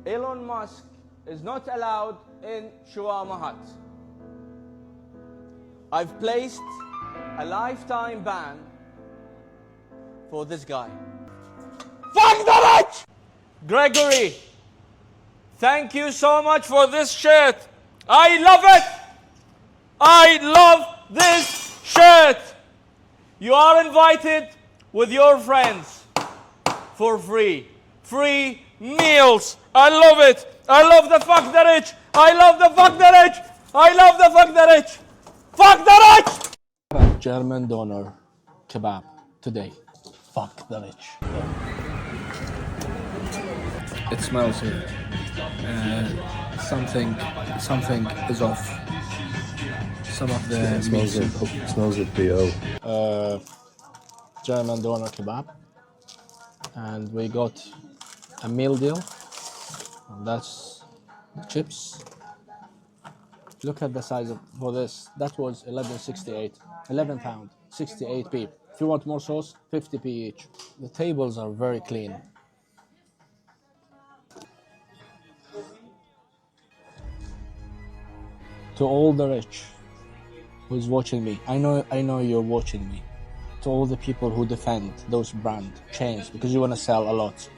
Elon Musk is not allowed in Shuamahat. I've placed a lifetime ban for this guy. Fuck the rich! Gregory, thank you so much for this shirt. I love it. I love this shirt. You are invited with your friends for free. Free meals. I love it. I love the fuck the rich. I love the fuck the rich. I love the fuck the rich. Fuck the rich! German doner kebab today. Fuck the rich. It smells here. Something is off. Some of the It smells of PO. German doner kebab, and we got a meal deal. And that's chips, Look at the size of for this. That was 11.68, 11 pound, 68p. If you want more sauce, 50p each. The tables are very clean. To all the rich who's watching me, I know you're watching me. To all the people who defend those brand chains because you want to sell a lot,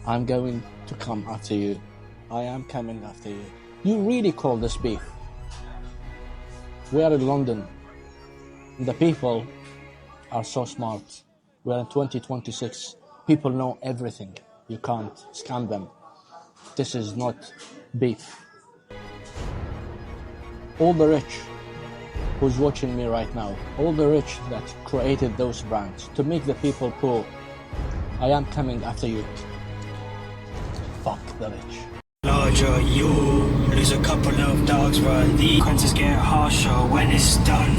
I'm going to come after you. I am coming after you. You really call this beef? We are in London. The people are so smart. We are in 2026. People know everything. You can't scam them. This is not beef. All the rich who's watching me right now, all the rich that created those brands to make the people poor, I am coming after you. Fuck the rich. Larger, you lose a couple of dogs, but the consequences get harsher when it's done.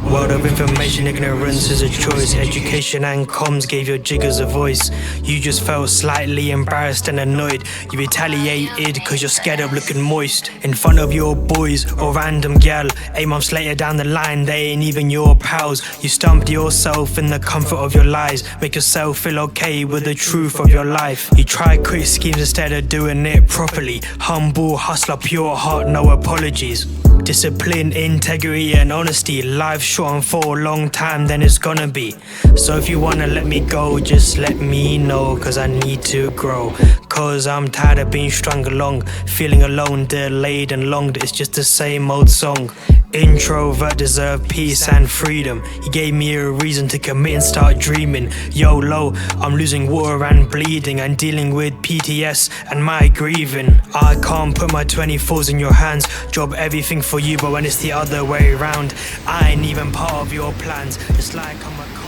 World of information, ignorance is a choice. Education and comms gave your jiggers a voice. You just felt slightly embarrassed and annoyed. You retaliated cause you're scared of looking moist in front of your boys or random gal. 8 months later down the line, they ain't even your pals. You stumped yourself in the comfort of your lies. Make yourself feel okay with the truth of your life. You try quick schemes instead of doing it properly. Humble, hustler, pure heart, no apologies. Discipline, integrity and honesty. Life's short and for a long time, then it's gonna be. So if you wanna let me go, just let me know, cause I need to grow. Cause I'm tired of being strung along, feeling alone, delayed and longed. It's just the same old song. Introvert deserve peace and freedom. You gave me a reason to commit and start dreaming. YOLO, I'm losing water and bleeding and dealing with PTS and my grieving. I can't put my 24s in your hands, drop everything for you, but when it's the other way around, I ain't even part of your plans. It's like I'm a cost.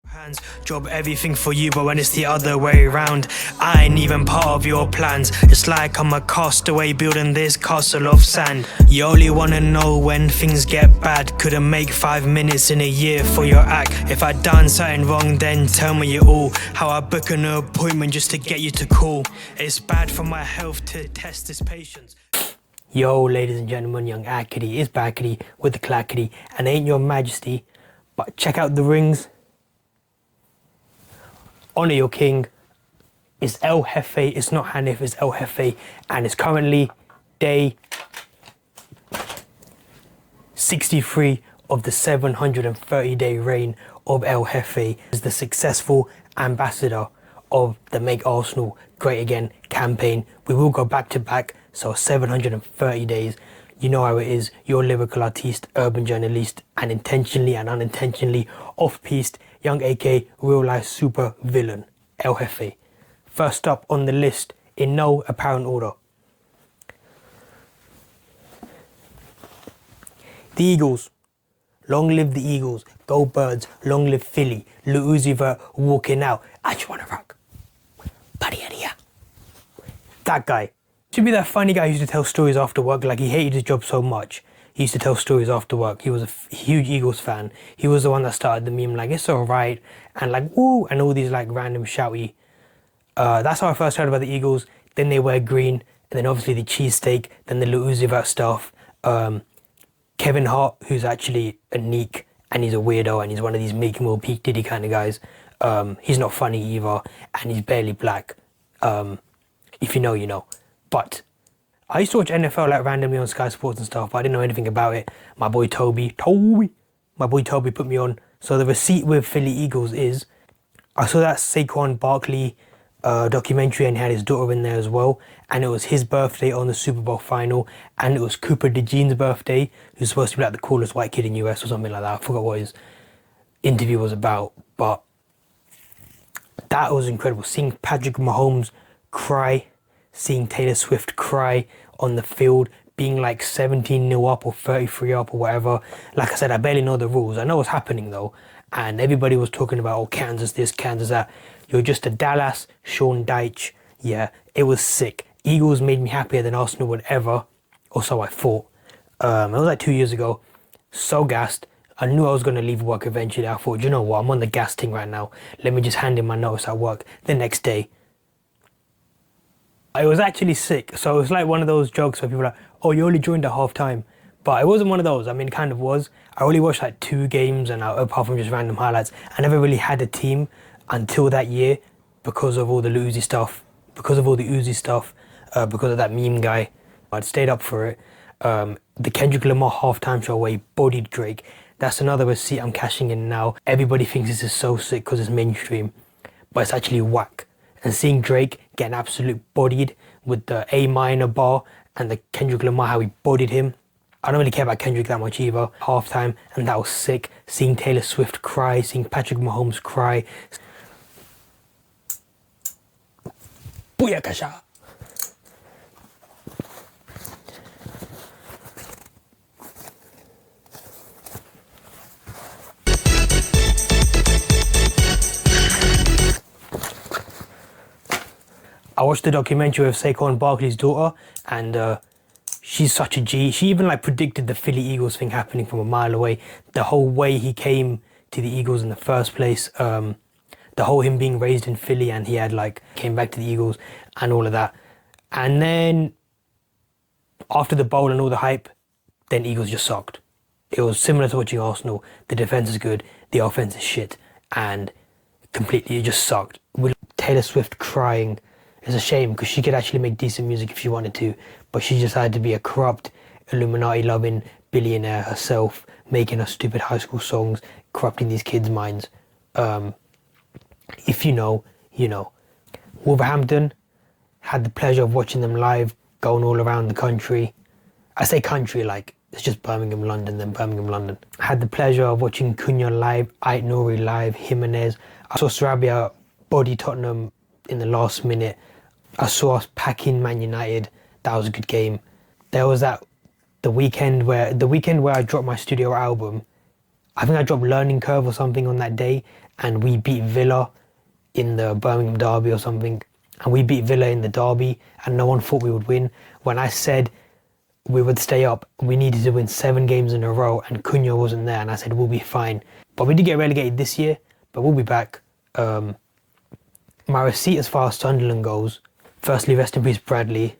Hands, drop everything for you, but when it's the other way around, I ain't even part of your plans. It's like I'm a castaway building this castle of sand. You only wanna know when things get bad. Couldn't make 5 minutes in a year for your act. If I done something wrong, then tell me it all. How I book an appointment just to get you to call. It's bad for my health to test this patience. Yo, ladies and gentlemen, young Akity is backity with the clackety, and ain't your majesty, but check out the rings. Honor your king. It's El Jefe, it's not Hanif, it's El Jefe, and it's currently day 63 of the 730-day reign of El Jefe as the successful ambassador of the Make Arsenal Great Again campaign. We will go back to back, so 730 days. You know how it is, your lyrical artiste, urban journaliste, and intentionally and unintentionally off-piste, young AK, real-life super villain, El Jefe. First up on the list, in no apparent order. The Eagles. Long live the Eagles. Go Birds. Long live Philly. Lil Uzi Vert walking out. I just want to rock. Buddy Eddie. That guy. To be that funny guy who used to tell stories after work, like he hated his job so much. He used to tell stories after work. He was a huge Eagles fan. He was the one that started the meme like, it's alright, and like, woo, and all these like random shouty. That's how I first heard about the Eagles. Then they wear green, and then obviously the cheesesteak, then the Lil Uzi Vert stuff. Kevin Hart, who's actually a neek, and he's a weirdo, and he's one of these Meek Mill, P. Diddy kind of guys. He's not funny either, and he's barely black. If you know, you know. But I used to watch NFL like randomly on Sky Sports and stuff, but I didn't know anything about it. My boy Toby put me on. So the receipt with Philly Eagles is, I saw that Saquon Barkley documentary and he had his daughter in there as well. And it was his birthday on the Super Bowl final. And it was Cooper DeJean's birthday, who's supposed to be like the coolest white kid in US or something like that. I forgot what his interview was about. But that was incredible. Seeing Patrick Mahomes cry, seeing Taylor Swift cry on the field, being like 17-0 up or 33 up or whatever. Like I said, I barely know the rules. I know what's happening though. And everybody was talking about, oh, Kansas this, Kansas that. You're just a Dallas, Sean Dyche. Yeah, it was sick. Eagles made me happier than Arsenal would ever, or so I thought. It was like 2 years ago. So gassed. I knew I was going to leave work eventually. I thought, you know what, I'm on the gas thing right now. Let me just hand in my notice at work. The next day, it was actually sick. So it was like one of those jokes where people are like, oh, you only joined at half time. But it wasn't one of those. I mean, it kind of was. I only watched like 2 games, and apart from just random highlights, I never really had a team until that year because of all the Uzi stuff, because of that meme guy. I'd stayed up for it. The Kendrick Lamar halftime show where he bodied Drake. That's another receipt I'm cashing in now. Everybody thinks this is so sick because it's mainstream, but it's actually whack. And seeing Drake get an absolute bodied with the A minor bar and the Kendrick Lamar, how he bodied him. I don't really care about Kendrick that much either. Halftime, and that was sick. Seeing Taylor Swift cry, seeing Patrick Mahomes cry. Booyakasha. I watched the documentary of Saquon Barkley's daughter, and she's such a G. She even like predicted the Philly Eagles thing happening from a mile away. The whole way he came to the Eagles in the first place, the whole him being raised in Philly and he had like came back to the Eagles and all of that. And then after the bowl and all the hype, then Eagles just sucked. It was similar to watching Arsenal. The defense is good, the offense is shit, and completely it just sucked. With Taylor Swift crying, it's a shame because she could actually make decent music if she wanted to, but she just had to be a corrupt, Illuminati-loving billionaire herself, making her stupid high school songs, corrupting these kids' minds. If you know, you know. Wolverhampton, had the pleasure of watching them live, going all around the country. I say country like it's just Birmingham, London, then Birmingham, London. I had the pleasure of watching Cunha live, Ait Nouri live, Jimenez. I saw Sarabia body Tottenham in the last minute. I saw us packing Man United. That was a good game. There was the weekend where I dropped my studio album. I think I dropped Learning Curve or something on that day, and we beat Villa in the Birmingham derby or something. And we beat Villa in the derby, and no one thought we would win. When I said we would stay up, we needed to win 7 games in a row, and Cunha wasn't there, and I said we'll be fine. But we did get relegated this year, but we'll be back. My receipt as far as Sunderland goes, firstly, rest in peace Bradley.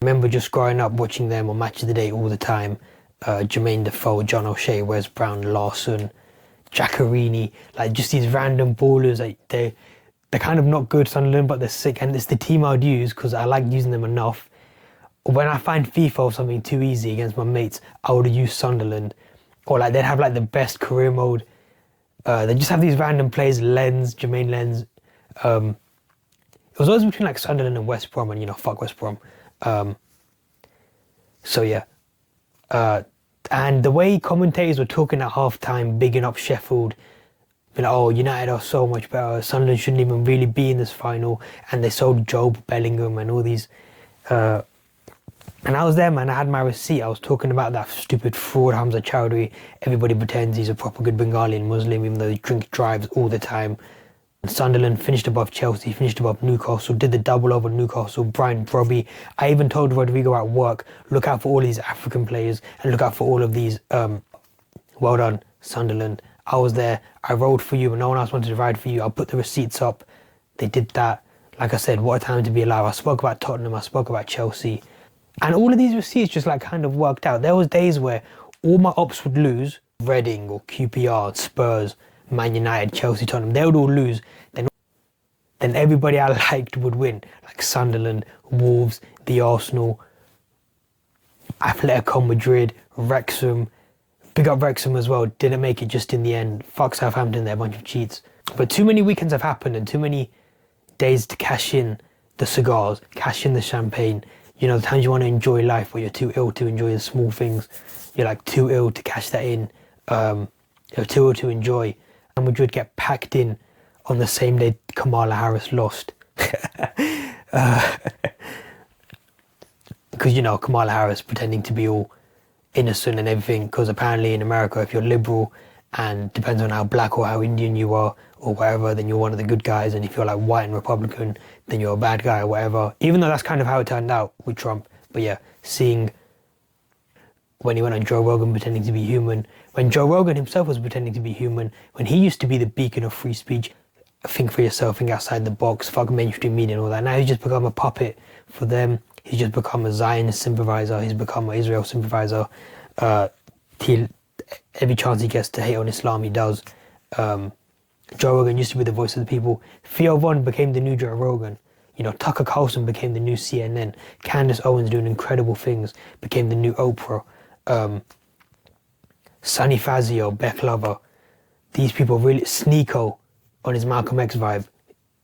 I remember just growing up watching them on Match of the Day all the time. Jermaine Defoe, John O'Shea, Wes Brown, Larson, Giaccherini, like just these random ballers. Like they're kind of not good, Sunderland, but they're sick, and it's the team I'd use because I like using them enough. When I find FIFA or something too easy against my mates, I would use Sunderland, or like they'd have like the best career mode. They just have these random players, Jermaine Lens. It was always between like Sunderland and West Brom, and you know, fuck West Brom. So yeah. And the way commentators were talking at halftime, bigging up Sheffield, being like, oh, United are so much better, Sunderland shouldn't even really be in this final, and they sold Job Bellingham and all these. And I was there, man, I had my receipt. I was talking about that stupid fraud Hamza Chowdhury. Everybody pretends he's a proper good Bengali and Muslim, even though he drives all the time. And Sunderland finished above Chelsea, finished above Newcastle, did the double over Newcastle, Brian Brobby. I even told Rodrigo at work, look out for all these African players and look out for all of these. Well done, Sunderland. I was there, I rode for you, but no one else wanted to ride for you. I'll put the receipts up. They did that. Like I said, what a time to be alive. I spoke about Tottenham, I spoke about Chelsea. And all of these receipts just like kind of worked out. There was days where all my ops would lose, Reading or QPR, Spurs, Man United, Chelsea, Tottenham, they would all lose. Then everybody I liked would win, like Sunderland, Wolves, the Arsenal, Atletico Madrid, Wrexham. Big up Wrexham as well, didn't make it just in the end. Fuck Southampton, they're a bunch of cheats. But too many weekends have happened and too many days to cash in the cigars, cash in the champagne. You know, the times you want to enjoy life where you're too ill to enjoy the small things. You're like too ill to cash that in. You're too ill to enjoy. And Madrid get packed in on the same day Kamala Harris lost. Because, you know, Kamala Harris pretending to be all innocent and everything, because apparently in America, if you're liberal and depends on how black or how Indian you are or whatever, then you're one of the good guys, and if you're like white and Republican, then you're a bad guy or whatever, even though that's kind of how it turned out with Trump. But yeah, seeing when he went on Joe Rogan pretending to be human, when Joe Rogan himself was pretending to be human, when he used to be the beacon of free speech, think for yourself, think outside the box, fuck mainstream media and all that. Now he's just become a puppet for them. He's just become a Zionist sympathizer. He's become an Israel sympathizer. Every chance he gets to hate on Islam, he does. Joe Rogan used to be the voice of the people. Theo became the new Joe Rogan. You know, Tucker Carlson became the new CNN. Candace Owens doing incredible things became the new Oprah. Sonny Fazio, Beck Lover. These people really... Sneako on his Malcolm X vibe.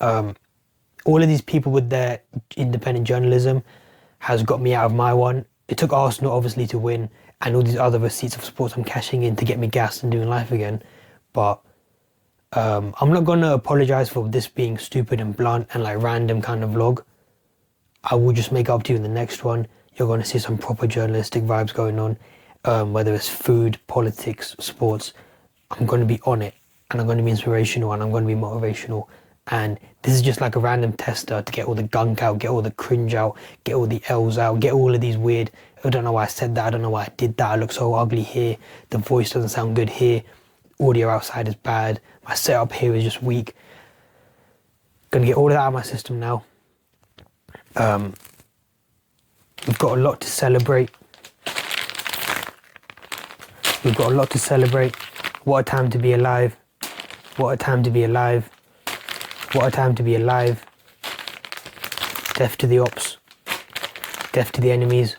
All of these people with their independent journalism has got me out of my one. It took Arsenal, obviously, to win, and all these other receipts of sports I'm cashing in to get me gassed and doing life again. But I'm not going to apologise for this being stupid and blunt and like random kind of vlog. I will just make up to you in the next one. You're going to see some proper journalistic vibes going on, whether it's food, politics, sports. I'm going to be on it, and I'm going to be inspirational, and I'm going to be motivational. And this is just like a random tester to get all the gunk out, get all the cringe out, get all the L's out, get all of these weird, I don't know why I said that, I don't know why I did that, I look so ugly here, the voice doesn't sound good here, audio outside is bad, my setup here is just weak. Gonna get all of that out of my system now. We've got a lot to celebrate. We've got a lot to celebrate. What a time to be alive. What a time to be alive. What a time to be alive. Death to the ops. Death to the enemies.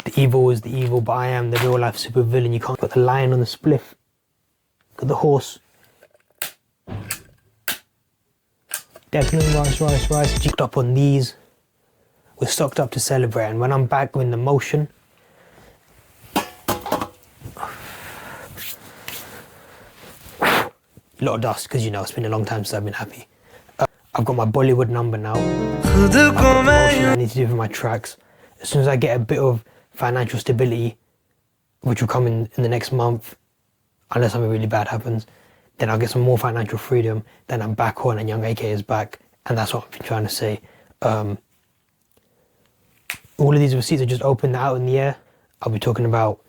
The evil is the evil, but I am the real life super villain. You can't put the lion on the spliff. Got the horse. Definitely rice. Jigged up on these. We're stocked up to celebrate, and when I'm back in the motion, a lot of dust, because you know it's been a long time since I've been happy. I've got my Bollywood number now. I've got the promotion I need to do for my tracks. As soon as I get a bit of financial stability, which will come in the next month, unless something really bad happens, then I'll get some more financial freedom, then I'm back on and Young AK is back, and that's what I've been trying to say. All of these receipts are just open out in the air. I'll be talking about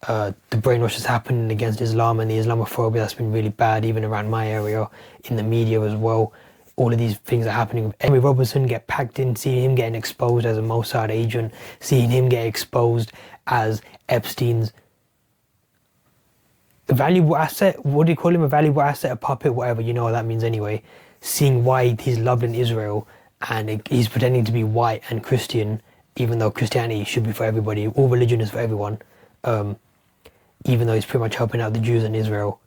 the brainwash that's happening against Islam and the Islamophobia that's been really bad, even around my area, in the media as well. All of these things are happening with Emery Robertson get packed in, seeing him getting exposed as a Mossad agent, seeing him get exposed as Epstein's valuable asset. What do you call him? A valuable asset, a puppet, whatever, you know what that means anyway. Seeing why he's loved in Israel and he's pretending to be white and Christian, even though Christianity should be for everybody, all religion is for everyone, even though he's pretty much helping out the Jews in Israel.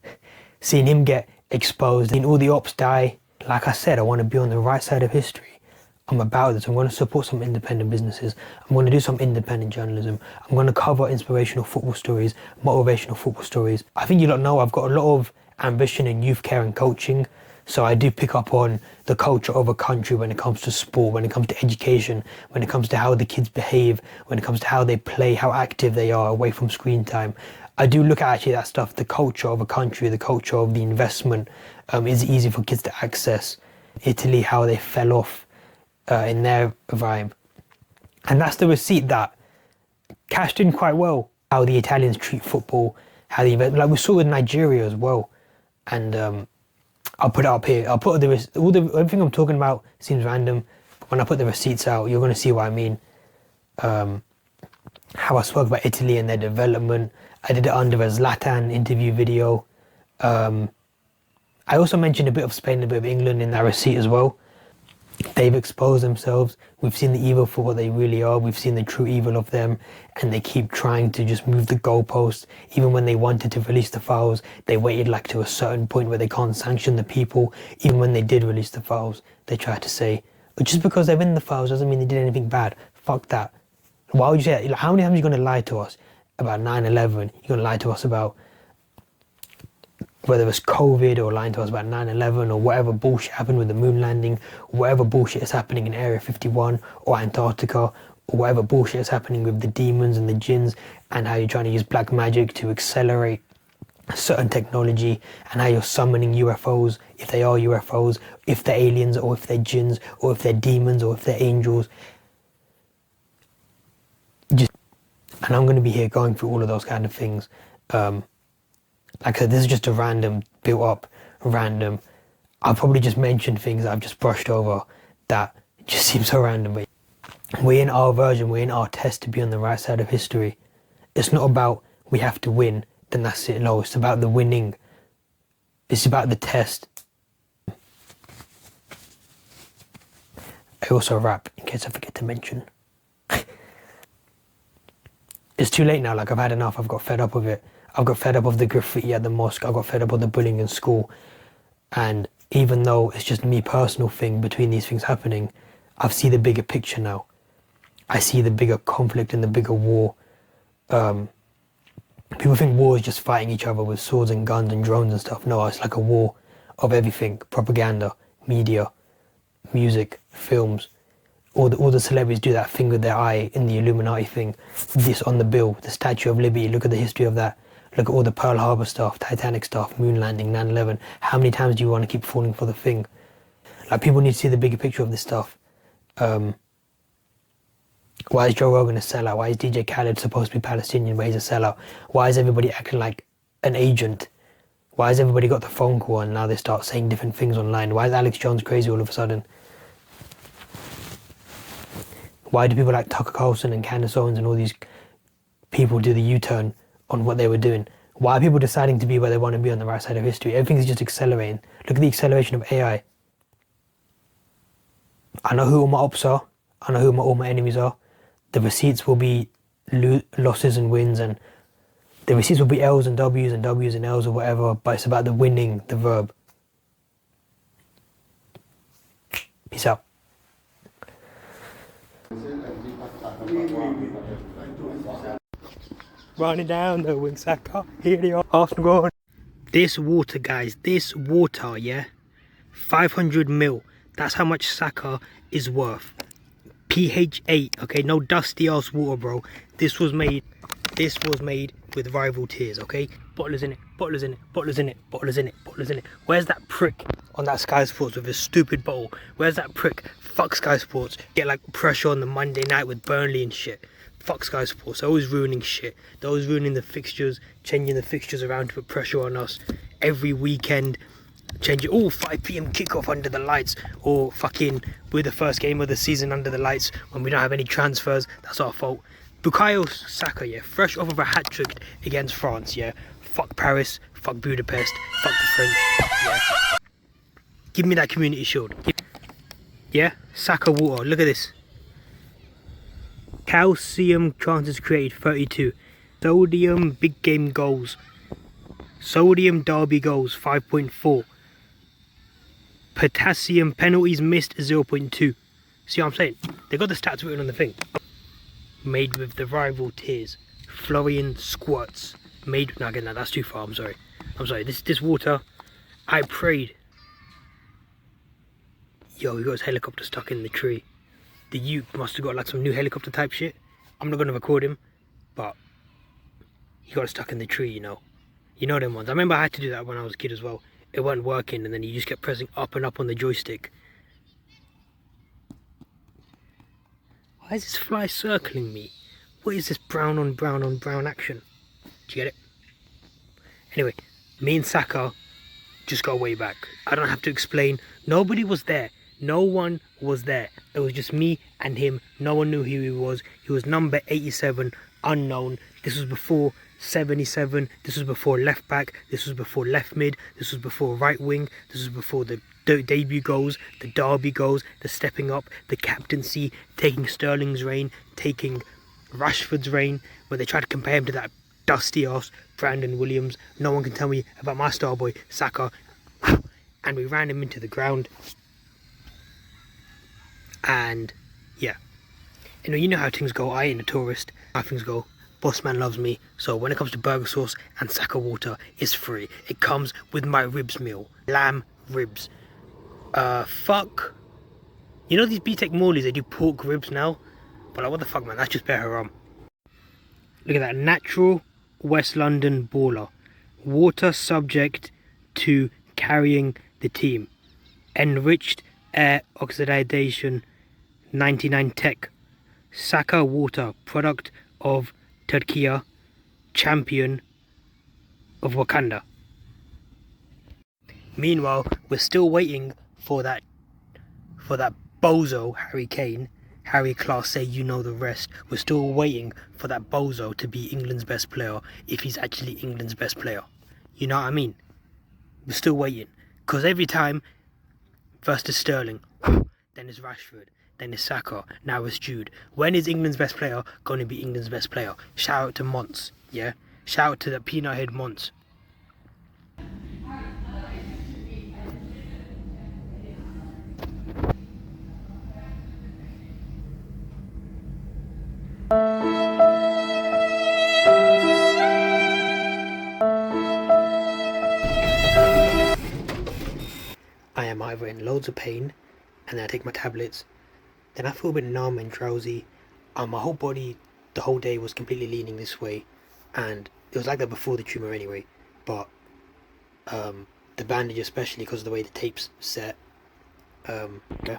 Seeing him get exposed, seeing all the ops die. Like I said, I want to be on the right side of history. I'm about this. I'm going to support some independent businesses. I'm going to do some independent journalism. I'm going to cover inspirational football stories, motivational football stories. I think you don't know, I've got a lot of ambition in youth care and coaching. So I do pick up on the culture of a country when it comes to sport, when it comes to education, when it comes to how the kids behave, when it comes to how they play, how active they are away from screen time. I do look at actually that stuff, the culture of a country, the culture of the investment. Is it easy for kids to access? Italy, how they fell off in their vibe. And that's the receipt that cashed in quite well. How the Italians treat football, how they invest, like we saw with Nigeria as well. And I'll put it up here. I'll put everything I'm talking about seems random, but when I put the receipts out, you're going to see what I mean. How I spoke about Italy and their development. I did it under a Zlatan interview video. I also mentioned a bit of Spain, a bit of England in that receipt as well. They've exposed themselves. We've seen the evil for what they really are. We've seen the true evil of them, and they keep trying to just move the goalposts. Even when they wanted to release the files, they waited like to a certain point where they can't sanction the people. Even when they did release the files, they tried to say, just because they're in the files doesn't mean they did anything bad. Fuck that. Why would you say that? Like, how many times are you going to lie to us about 9/11? You're going to lie to us about whether it's COVID or lying to us about 9/11 or whatever bullshit happened with the moon landing, whatever bullshit is happening in Area 51 or Antarctica, or whatever bullshit is happening with the demons and the jinns, and how you're trying to use black magic to accelerate certain technology, and how you're summoning UFOs, if they are UFOs, if they're aliens, or if they're jinns, or if they're demons, or if they're angels. And I'm going to be here going through all of those kind of things. Like I said, this is just a random, built up, random. I'll probably just mention things that I've just brushed over that just seem so random. But we're in our version, we're in our test to be on the right side of history. It's not about we have to win, then that's it. No, it's about the winning. It's about the test. I also rap, in case I forget to mention. It's too late now, like I've had enough, I've got fed up of it. I've got fed up of the graffiti at the mosque, I got fed up of the bullying in school. And even though it's just me personal thing between these things happening, I see the bigger picture now. I see the bigger conflict and the bigger war. People think war is just fighting each other with swords and guns and drones and stuff. No, it's like a war of everything. Propaganda, media, music, films. All the celebrities do that thing with their eye in the Illuminati thing. This on the bill, the Statue of Liberty, look at the history of that. Look at all the Pearl Harbor stuff, Titanic stuff, moon landing, 9/11. How many times do you want to keep falling for the thing? Like, people need to see the bigger picture of this stuff. Why is Joe Rogan a sellout? Why is DJ Khaled supposed to be Palestinian but he's a sellout? Why is everybody acting like an agent? Why has everybody got the phone call and now they start saying different things online? Why is Alex Jones crazy all of a sudden? Why do people like Tucker Carlson and Candace Owens and all these people do the U-turn on what they were doing? Why are people deciding to be where they want to be on the right side of history? Everything's just accelerating. Look at the acceleration of AI. I know who all my opps are. I know who all my enemies are. The receipts will be losses and wins, and the receipts will be L's and W's and W's and L's or whatever, but it's about the winning, the verb. Peace out. Running down the wing, Saka, here they are, Arsenal gone. This water, guys, this water, yeah, 500 mil, that's how much Saka is worth. pH 8, okay, no dusty ass water, bro. This was made with rival tears, okay? Bottlers in it, bottlers in it, bottlers in it, bottlers in it, bottlers in it. Where's that prick on that Sky Sports with his stupid bottle? Where's that prick? Fuck Sky Sports. Get like pressure on the Monday night with Burnley and shit. Fuck Sky Sports. They're always ruining shit. They're always ruining the fixtures, changing the fixtures around to put pressure on us. Every weekend, change it. Oh, 5 PM kickoff under the lights. Or fucking, we're the first game of the season under the lights when we don't have any transfers. That's our fault. Bukayo Saka, yeah, fresh off of a hat-trick against France, yeah. Fuck Paris, fuck Budapest, fuck the French, yeah. Give me that community shield. Yeah, Saka water, look at this. Calcium chances created, 32. Sodium big game goals. Sodium derby goals, 5.4. Potassium penalties missed, 0.2. See what I'm saying? They got the stats written on the thing. Made with the rival tears. Florian squirts. Made, no, again, no, that's too far, I'm sorry. This water, I prayed. Yo, he got his helicopter stuck in the tree. The Ute must have got like some new helicopter type shit. I'm not going to record him, but he got stuck in the tree, you know. You know them ones. I remember I had to do that when I was a kid as well. It wasn't working and then you just kept pressing up and up on the joystick. Why is this fly circling me? What is this brown on brown on brown action? Do you get it? Anyway, me and Saka just got way back. I don't have to explain. Nobody was there. No one was there. It was just me and him. No one knew who he was. He was number 87, unknown. This was before 77. This was before left back. This was before left mid. This was before right wing. This was before the debut goals, the derby goals, the stepping up, the captaincy, taking Sterling's reign, taking Rashford's reign, when they tried to compare him to that dusty ass Brandon Williams. No one can tell me about my star boy Saka. And we ran him into the ground. And yeah, you know how things go. I ain't a tourist. How things go. Bossman loves me. So when it comes to burger sauce and Saka water, it's free. It comes with my ribs meal. Lamb ribs. Fuck. You know these B-Tech Morleys, they do pork ribs now? But like, what the fuck, man? That's just bare haram. Look at that. Natural West London baller. Water subject to carrying the team. Enriched air oxidation 99 tech. Saka water, product of Turkey, champion of Wakanda. Meanwhile, we're still waiting for that bozo Harry Kane, Harry Class, say you know the rest. We're still waiting for that bozo to be England's best player, if he's actually England's best player. You know what I mean? We're still waiting. Because every time, first is Sterling, then it's Rashford, then it's Saka, now it's Jude. When is England's best player going to be England's best player? Shout out to Mons, yeah? Shout out to the peanut head Mons. I am either in loads of pain, and then I take my tablets, then I feel a bit numb and drowsy. My whole body, the whole day was completely leaning this way, and it was like that before the tumour anyway, but the bandage, especially because of the way the tape's set, yeah,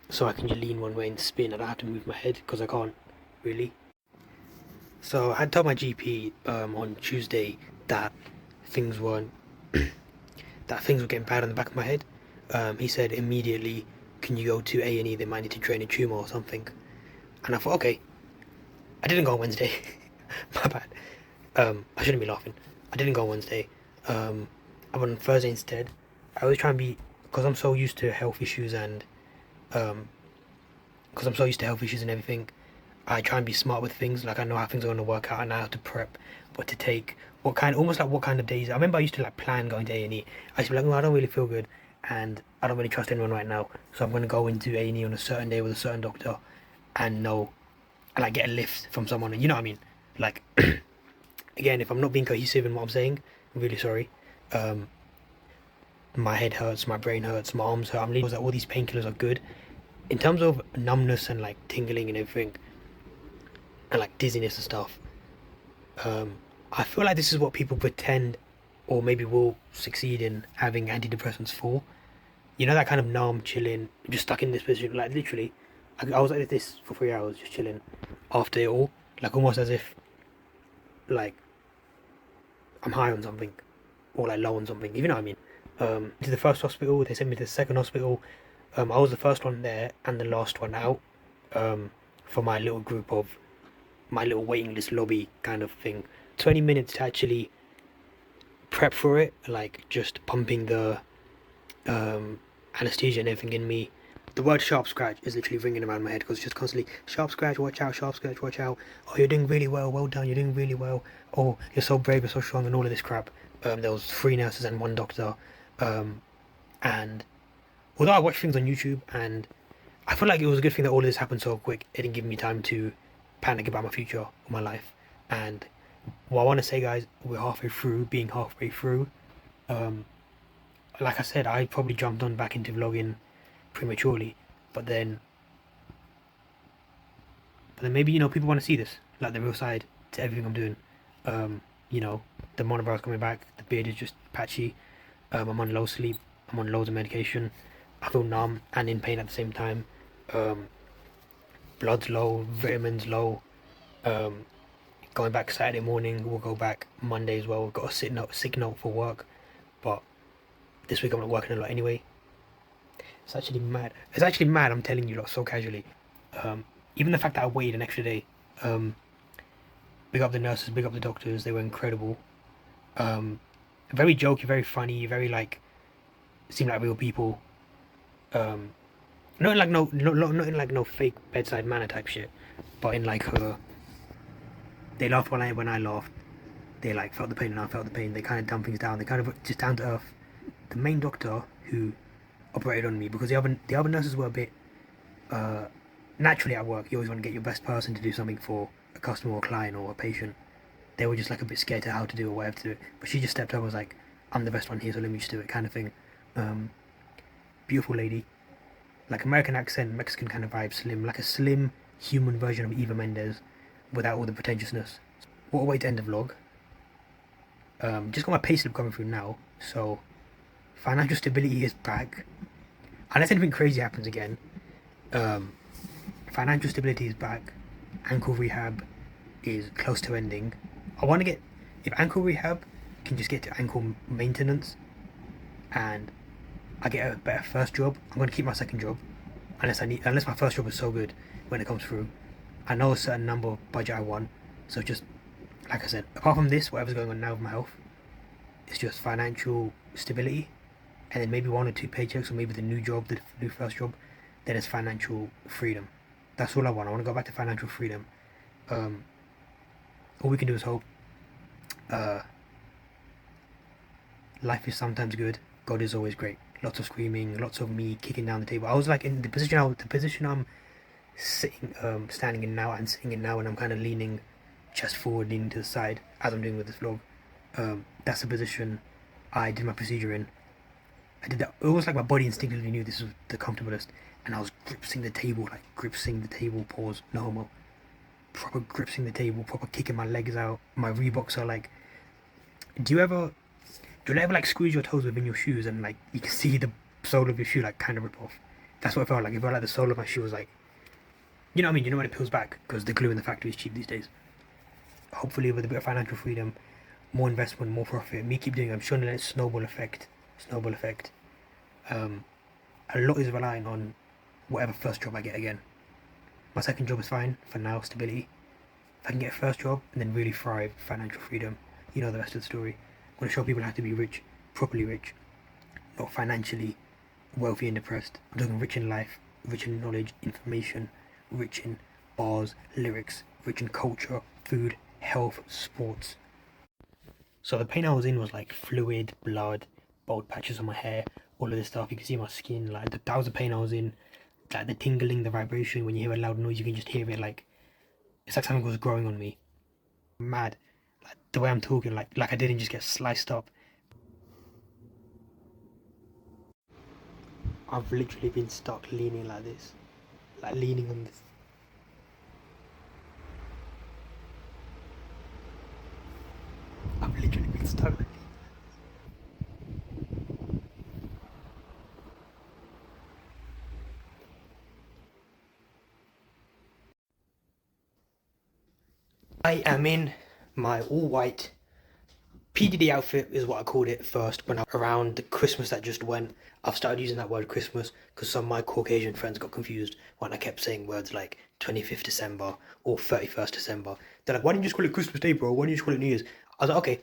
so I can just lean one way and spin. I don't have to move my head because I can't really. So I told my GP on Tuesday that things were getting bad on the back of my head. He said immediately, can you go to A&E, they might need to drain a tumour or something. And I thought, okay. I didn't go on Wednesday. My bad. I shouldn't be laughing. I didn't go on Wednesday. I went on Thursday instead. I always try and be, because I'm so used to health issues and everything, I try and be smart with things. Like, I know how things are going to work out, and I know how to prep, what to take, what kind of days. I remember I used to like plan going to A&E. I used to be like, oh, I don't really feel good, and I don't really trust anyone right now, so I'm going to go into A&E on a certain day with a certain doctor, and like get a lift from someone. And you know what I mean? Like, again, if I'm not being cohesive in what I'm saying, I'm really sorry. My head hurts, my brain hurts, my arms hurt. I'm leaving that all these painkillers are good. In terms of numbness and like tingling and everything, and like dizziness and stuff, I feel like this is what people pretend or maybe will succeed in having antidepressants for. You know, that kind of numb, chilling, just stuck in this position. Like, literally, I was like this for 3 hours, just chilling after it all. Like, almost as if, like, I'm high on something, or like low on something, you know what I mean? To the first hospital, they sent me to the second hospital. I was the first one there and the last one out, for my little group of, my little waiting list lobby kind of thing. 20 minutes to actually prep for it, like just pumping the anesthesia and everything in me. The word sharp scratch is literally ringing around my head because it's just constantly sharp scratch, watch out, sharp scratch, watch out. Oh, you're doing really well, well done, you're doing really well. Oh, you're so brave, you're so strong, and all of this crap. There was 3 nurses and 1 doctor. And although I watch things on YouTube, and I feel like it was a good thing that all of this happened so quick, it didn't give me time to panic about my future or my life. And what I want to say, guys, we're halfway through. Like I said, I probably jumped on back into vlogging prematurely, but then maybe, you know, people want to see this, like the real side to everything I'm doing. You know, the monobrow's coming back, the beard is just patchy, I'm on low sleep, I'm on loads of medication, I feel numb and in pain at the same time, blood's low, vitamins low. Going back Saturday morning, we'll go back Monday as well. We've got a sick note for work, but this week I'm not working a lot anyway. It's actually mad. I'm telling you lot so casually. Even the fact that I waited an extra day. Big up the nurses, big up the doctors. They were incredible. Very jokey, very funny, very like, seemed like real people. Not in like no fake bedside manner type shit, but in like they laughed when I laughed. They like felt the pain and I felt the pain. They kind of dumbed things down. They kind of just down to earth. The main doctor who operated on me, because the other nurses were a bit naturally at work. You always want to get your best person to do something for a customer or a client or a patient, they were just like a bit scared to how to do it or whatever to do it. But she just stepped up and was like, I'm the best one here, so let me just do it, kind of thing. Beautiful lady, like American accent, Mexican kind of vibe, slim, like a slim human version of Eva Mendes without all the pretentiousness. What a way to end the vlog. Just got my payslip coming through now, so financial stability is back. Unless anything crazy happens again, financial stability is back. Ankle rehab is close to ending. I want to get, if ankle rehab can just get to ankle maintenance and I get a better first job, I'm going to keep my second job unless my first job is so good when it comes through. I know a certain number of budget I want, so just like I said, apart from this, whatever's going on now with my health, it's just financial stability, and then maybe 1 or 2 paychecks, or maybe the new job, the new first job, then it's financial freedom. That's all I want. I want to go back to financial freedom. All we can do is hope. Life is sometimes good. God is always great. Lots of screaming, lots of me kicking down the table. I was like in the position I'm sitting, standing in now, and sitting in now, and I'm kind of leaning chest forward, leaning to the side as I'm doing with this vlog. That's the position I did my procedure in. I did that. It was like my body instinctively knew this was the comfortablest, and I was gripsing the table, like gripsing the table. Pause. No homo. Proper gripsing the table, proper kicking my legs out. My Reeboks are like. Do you ever like squeeze your toes within your shoes and like you can see the sole of your shoe like kind of rip off? That's what it felt like. It felt like the sole of my shoe was like, you know what I mean? You know when it peels back because the glue in the factory is cheap these days. Hopefully with a bit of financial freedom, more investment, more profit, me keep doing it, I'm sure that snowball effect. A lot is relying on whatever first job I get again. My second job is fine for now, stability. If I can get a first job and then really thrive, financial freedom, you know the rest of the story. I'm going to show people how to be rich, properly rich, not financially wealthy and depressed. I'm talking rich in life, rich in knowledge, information, rich in bars, lyrics, rich in culture, food, health, sports. So the pain I was in was like fluid, blood, bald patches on my hair, all of this stuff. You can see my skin, like that was the pain I was in. Like the tingling, the vibration, when you hear a loud noise, you can just hear it like, it's like something was growing on me. Mad. Like the way I'm talking, like I didn't just get sliced up. I've literally been stuck leaning like this. Like leaning on this. I've literally been stuck like this. I am in my all-white PDD outfit is what I called it first when around the Christmas that just went. I've started using that word Christmas because some of my Caucasian friends got confused when I kept saying words like 25th December or 31st December. They're like, why didn't you just call it Christmas Day, bro? Why didn't you just call it New Year's? I was like, okay,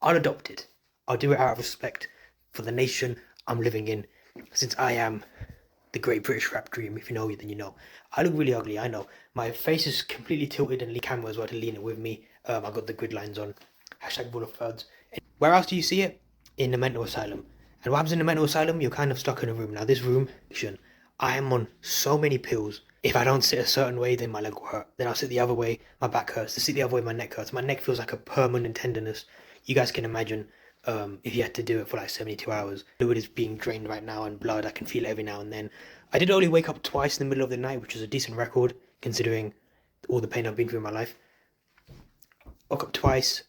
I'll adopt it. I'll do it out of respect for the nation I'm living in, since I am the great British rap dream. If you know me, then you know. I look really ugly, I know. My face is completely tilted and the camera as well to lean it with me. I got the grid lines on. Hashtag Ball of Birds. Where else do you see it? In the mental asylum. And what happens in the mental asylum? You're kind of stuck in a room. Now this room, I am on so many pills. If I don't sit a certain way, then my leg will hurt. Then I'll sit the other way, my back hurts. To sit the other way, my neck hurts. My neck feels like a permanent tenderness. You guys can imagine if you had to do it for like 72 hours. Fluid is being drained right now and blood, I can feel it every now and then. I did only wake up twice in the middle of the night, which is a decent record considering all the pain I've been through in my life. Woke up twice,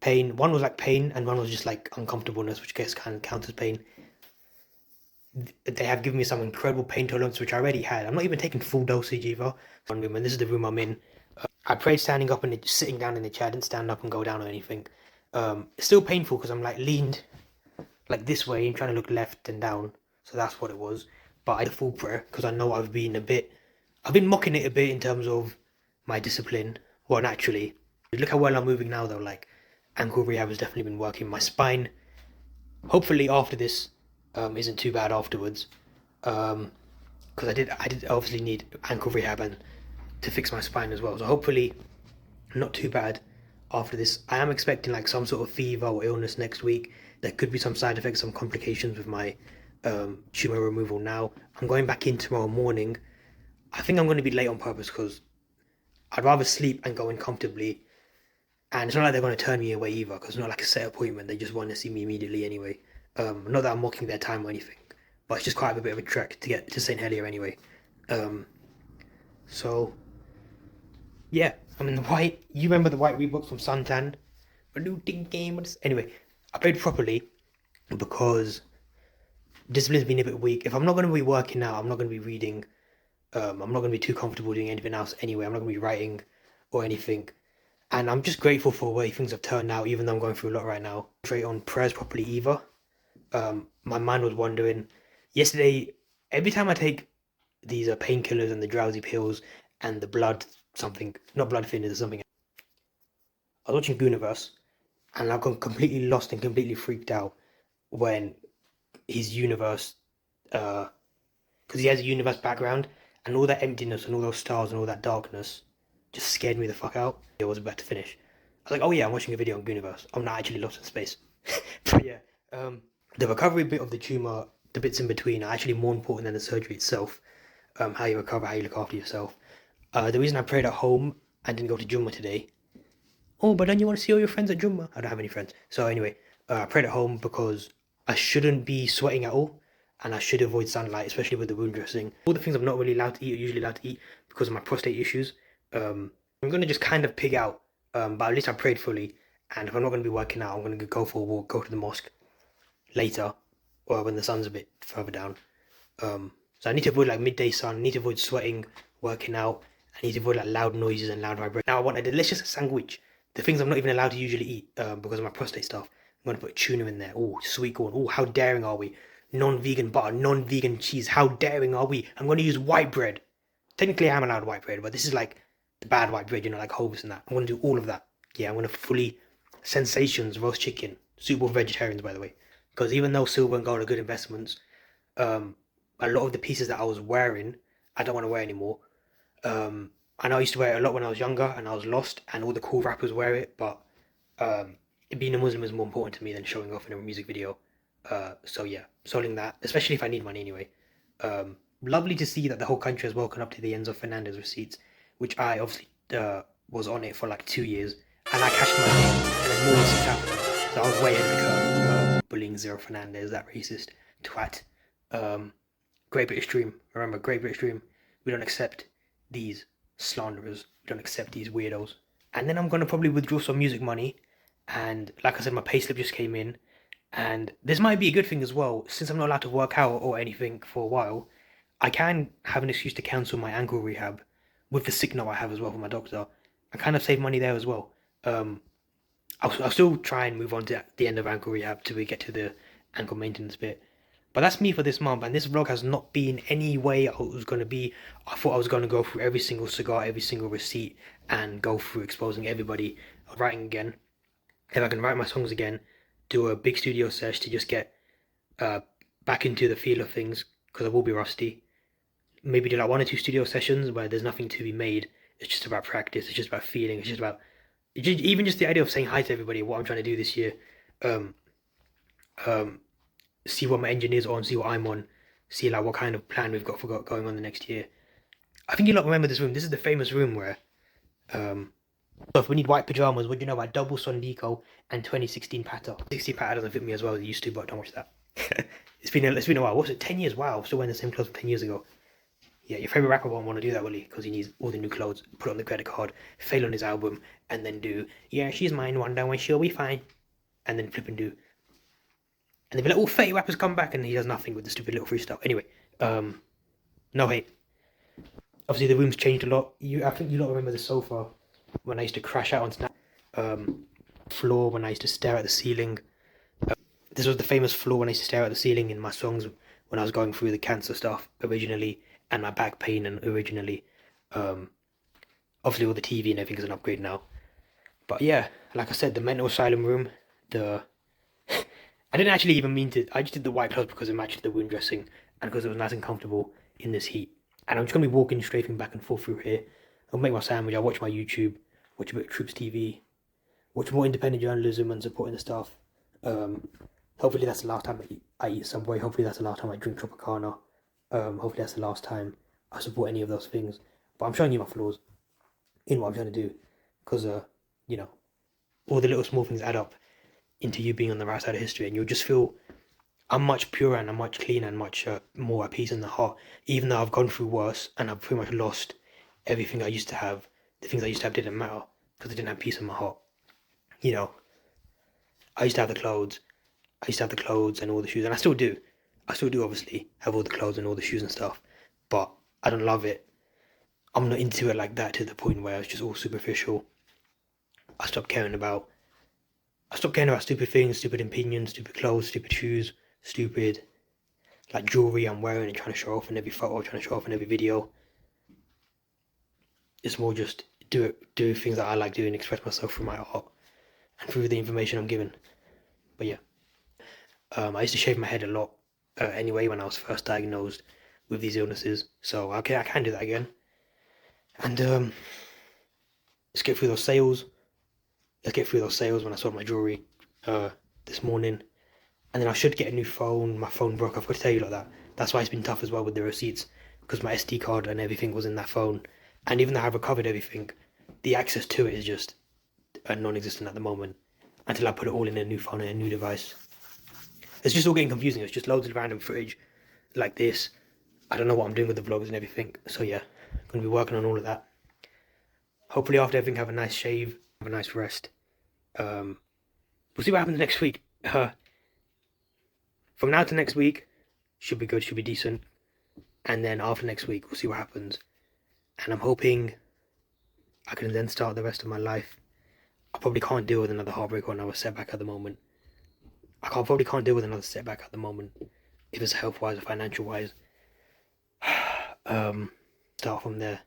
pain. One was like pain and one was just like uncomfortableness, which I guess kind of counts as pain. They have given me some incredible pain tolerance, which I already had. I'm not even taking full dosage either. And this is the room I'm in. I prayed standing up and sitting down in the chair. I didn't stand up and go down or anything. It's still painful because I'm like leaned like this way and trying to look left and down. So that's what it was. But I did a full prayer because I know I've been mocking it a bit in terms of my discipline. Well, naturally. Look how well I'm moving now though. Like ankle rehab has definitely been working. My spine, hopefully after this, isn't too bad afterwards. Because I did obviously need ankle rehab and to fix my spine as well. So hopefully not too bad after this. I am expecting like some sort of fever or illness next week. There could be some side effects, some complications with my tumor removal now. I'm going back in tomorrow morning. I think I'm going to be late on purpose because I'd rather sleep and go in comfortably. And it's not like they're going to turn me away either, because it's not like a set appointment. They just want to see me immediately anyway. Not that I'm mocking their time or anything, but it's just quite a bit of a trek to get to St. Helier anyway. So, yeah, I mean, the white, you remember the white Reeboks from Suntan? Looting games. Anyway, I played properly because discipline's been a bit weak. If I'm not going to be working out, I'm not going to be reading. I'm not going to be too comfortable doing anything else anyway. I'm not going to be writing or anything. And I'm just grateful for the way things have turned out, even though I'm going through a lot right now. Straight on prayers properly either. My mind was wandering. Yesterday, every time I take these painkillers and the drowsy pills and the blood something, not blood thinners or something, I was watching Gooner, and I got completely lost and completely freaked out when his universe, because he has a universe background, and all that emptiness and all those stars and all that darkness just scared me the fuck out. It was about to finish. I was like, oh yeah, I'm watching a video on Gooniverse. I'm not actually lost in space. But yeah, the recovery bit of the tumour, the bits in between, are actually more important than the surgery itself. How you recover, how you look after yourself. The reason I prayed at home and didn't go to Jumma today. Oh, but then you want to see all your friends at Jumma? I don't have any friends. So anyway, I prayed at home because I shouldn't be sweating at all. And I should avoid sunlight, especially with the wound dressing. All the things I'm not really allowed to eat, or usually allowed to eat because of my prostate issues. I'm going to just kind of pig out, but at least I prayed fully. And if I'm not going to be working out, I'm going to go for a walk, go to the mosque later, or when the sun's a bit further down. So I need to avoid like midday sun, I need to avoid sweating, working out, I need to avoid like loud noises and loud vibrations. Now I want a delicious sandwich, the things I'm not even allowed to usually eat because of my prostate stuff. I'm going to put tuna in there, oh, sweet corn, oh, how daring are we? Non-vegan butter, non-vegan cheese, how daring are we? I'm going to use white bread. Technically I'm allowed white bread, but this is like the bad white bread, you know, like Hovis and that. I'm going to do all of that. Yeah, I'm going to fully sensations, roast chicken, suitable for vegetarians by the way. Because even though silver and gold are good investments, a lot of the pieces that I was wearing, I don't want to wear anymore. I know I used to wear it a lot when I was younger and I was lost and all the cool rappers wear it, but being a Muslim is more important to me than showing off in a music video. So yeah, selling that, especially if I need money anyway. Lovely to see that the whole country has woken up to the Enzo Fernandez receipts, which I obviously was on it for like 2 years, and I cashed my name, and then more receipts happened. So I was way ahead of the curve, bullying Zero Fernandez, that racist twat. Great British Dream, remember, Great British Dream. We don't accept these slanderers, we don't accept these weirdos. And then I'm going to probably withdraw some music money, and like I said, my payslip just came in, and this might be a good thing as well, since I'm not allowed to work out or anything for a while. I can have an excuse to cancel my ankle rehab with the sick note I have as well from my doctor. I kind of save money there as well. I'll still try and move on to the end of ankle rehab till we get to the ankle maintenance bit. But that's me for this month, and this vlog has not been any way I was going to be. I thought I was going to go through every single cigar, every single receipt, and go through exposing everybody, writing again. If I can write my songs again, do a big studio sesh to just get back into the feel of things, because I will be rusty. Maybe do like 1 or 2 studio sessions where there's nothing to be made. It's just about practice, it's just about feeling, it's just about even just the idea of saying hi to everybody, what I'm trying to do this year. See what my engineer's on, see what I'm on, see like what kind of plan we've got for going on the next year. I think you lot remember this room. This is the famous room where so if we need white pajamas, what do you know about double Sneako and 2016 patter? 60 patter doesn't fit me as well as it used to, but don't watch that. It's been a while. What's it, 10 years? Wow, I'm still wearing the same clothes from 10 years ago. Yeah, your favourite rapper won't want to do that, will he? Because he needs all the new clothes, put it on the credit card, fail on his album, and then do, yeah, she's mine, wonder when she'll be fine. And then flip and do. And they'll be like, oh, 30 rappers come back, and he does nothing with the stupid little freestyle. Anyway, no hate. Obviously, the room's changed a lot. I think you don't remember the sofa when I used to crash out on Snap. Floor when I used to stare at the ceiling. This was the famous floor when I used to stare at the ceiling in my songs when I was going through the cancer stuff originally, and my back pain and originally. Obviously all the TV and everything is an upgrade now. But yeah, like I said, the mental asylum room, I didn't actually even mean to, I just did the white clothes because it matched the wound dressing and because it was nice and comfortable in this heat. And I'm just going to be walking, strafing back and forth through here. I'll make my sandwich, I'll watch my YouTube, watch a bit of Troops TV, watch more independent journalism and supporting the stuff. Hopefully that's the last time I eat Subway, hopefully that's the last time I drink Tropicana. Hopefully that's the last time I support any of those things. But I'm showing you my flaws. in what I'm trying to do, because you know, all the little small things add up into you being on the right side of history, and you'll just feel I'm much purer and I'm much cleaner and much more at peace in the heart, even though I've gone through worse and I've pretty much lost everything I used to have. The things I used to have didn't matter because I didn't have peace in my heart. You know, I used to have the clothes. I used to have the clothes and all the shoes, and I still do. I still do, obviously, have all the clothes and all the shoes and stuff, but I don't love it. I'm not into it like that, to the point where it's just all superficial. I stopped caring about stupid things, stupid opinions, stupid clothes, stupid shoes, stupid like jewelry I'm wearing and trying to show off in every photo, trying to show off in every video. It's more just do things that I like doing, express myself through my art and through the information I'm given. But yeah, I used to shave my head a lot anyway when I was first diagnosed with these illnesses, so I can do that again. And let's get through those sales. Let's get through those sales when I sold my jewelry this morning. And then I should get a new phone. My phone broke. I've got to tell you like that. That's why it's been tough as well with the receipts, because my SD card and everything was in that phone. And even though I've recovered everything, the access to it is just non-existent at the moment until I put it all in a new phone and a new device. It's just all getting confusing. It's just loads of random footage like this. I don't know what I'm doing with the vlogs and everything. So yeah, I'm going to be working on all of that. Hopefully after everything, have a nice shave, have a nice rest. We'll see what happens next week. From now to next week, should be good, should be decent. And then after next week, we'll see what happens. And I'm hoping I can then start the rest of my life. I probably can't deal with another heartbreak or another setback at the moment. Probably can't deal with another setback at the moment, if it's health-wise or financial-wise. Start from there.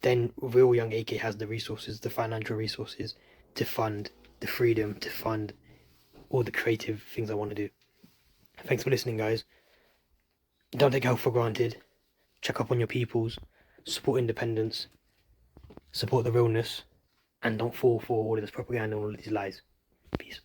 Then Real Young AK has the resources, the financial resources, to fund the freedom, to fund all the creative things I want to do. Thanks for listening, guys. Don't take health for granted. Check up on your peoples. Support independence. Support the realness. And don't fall for all of this propaganda and all of these lies. Peace.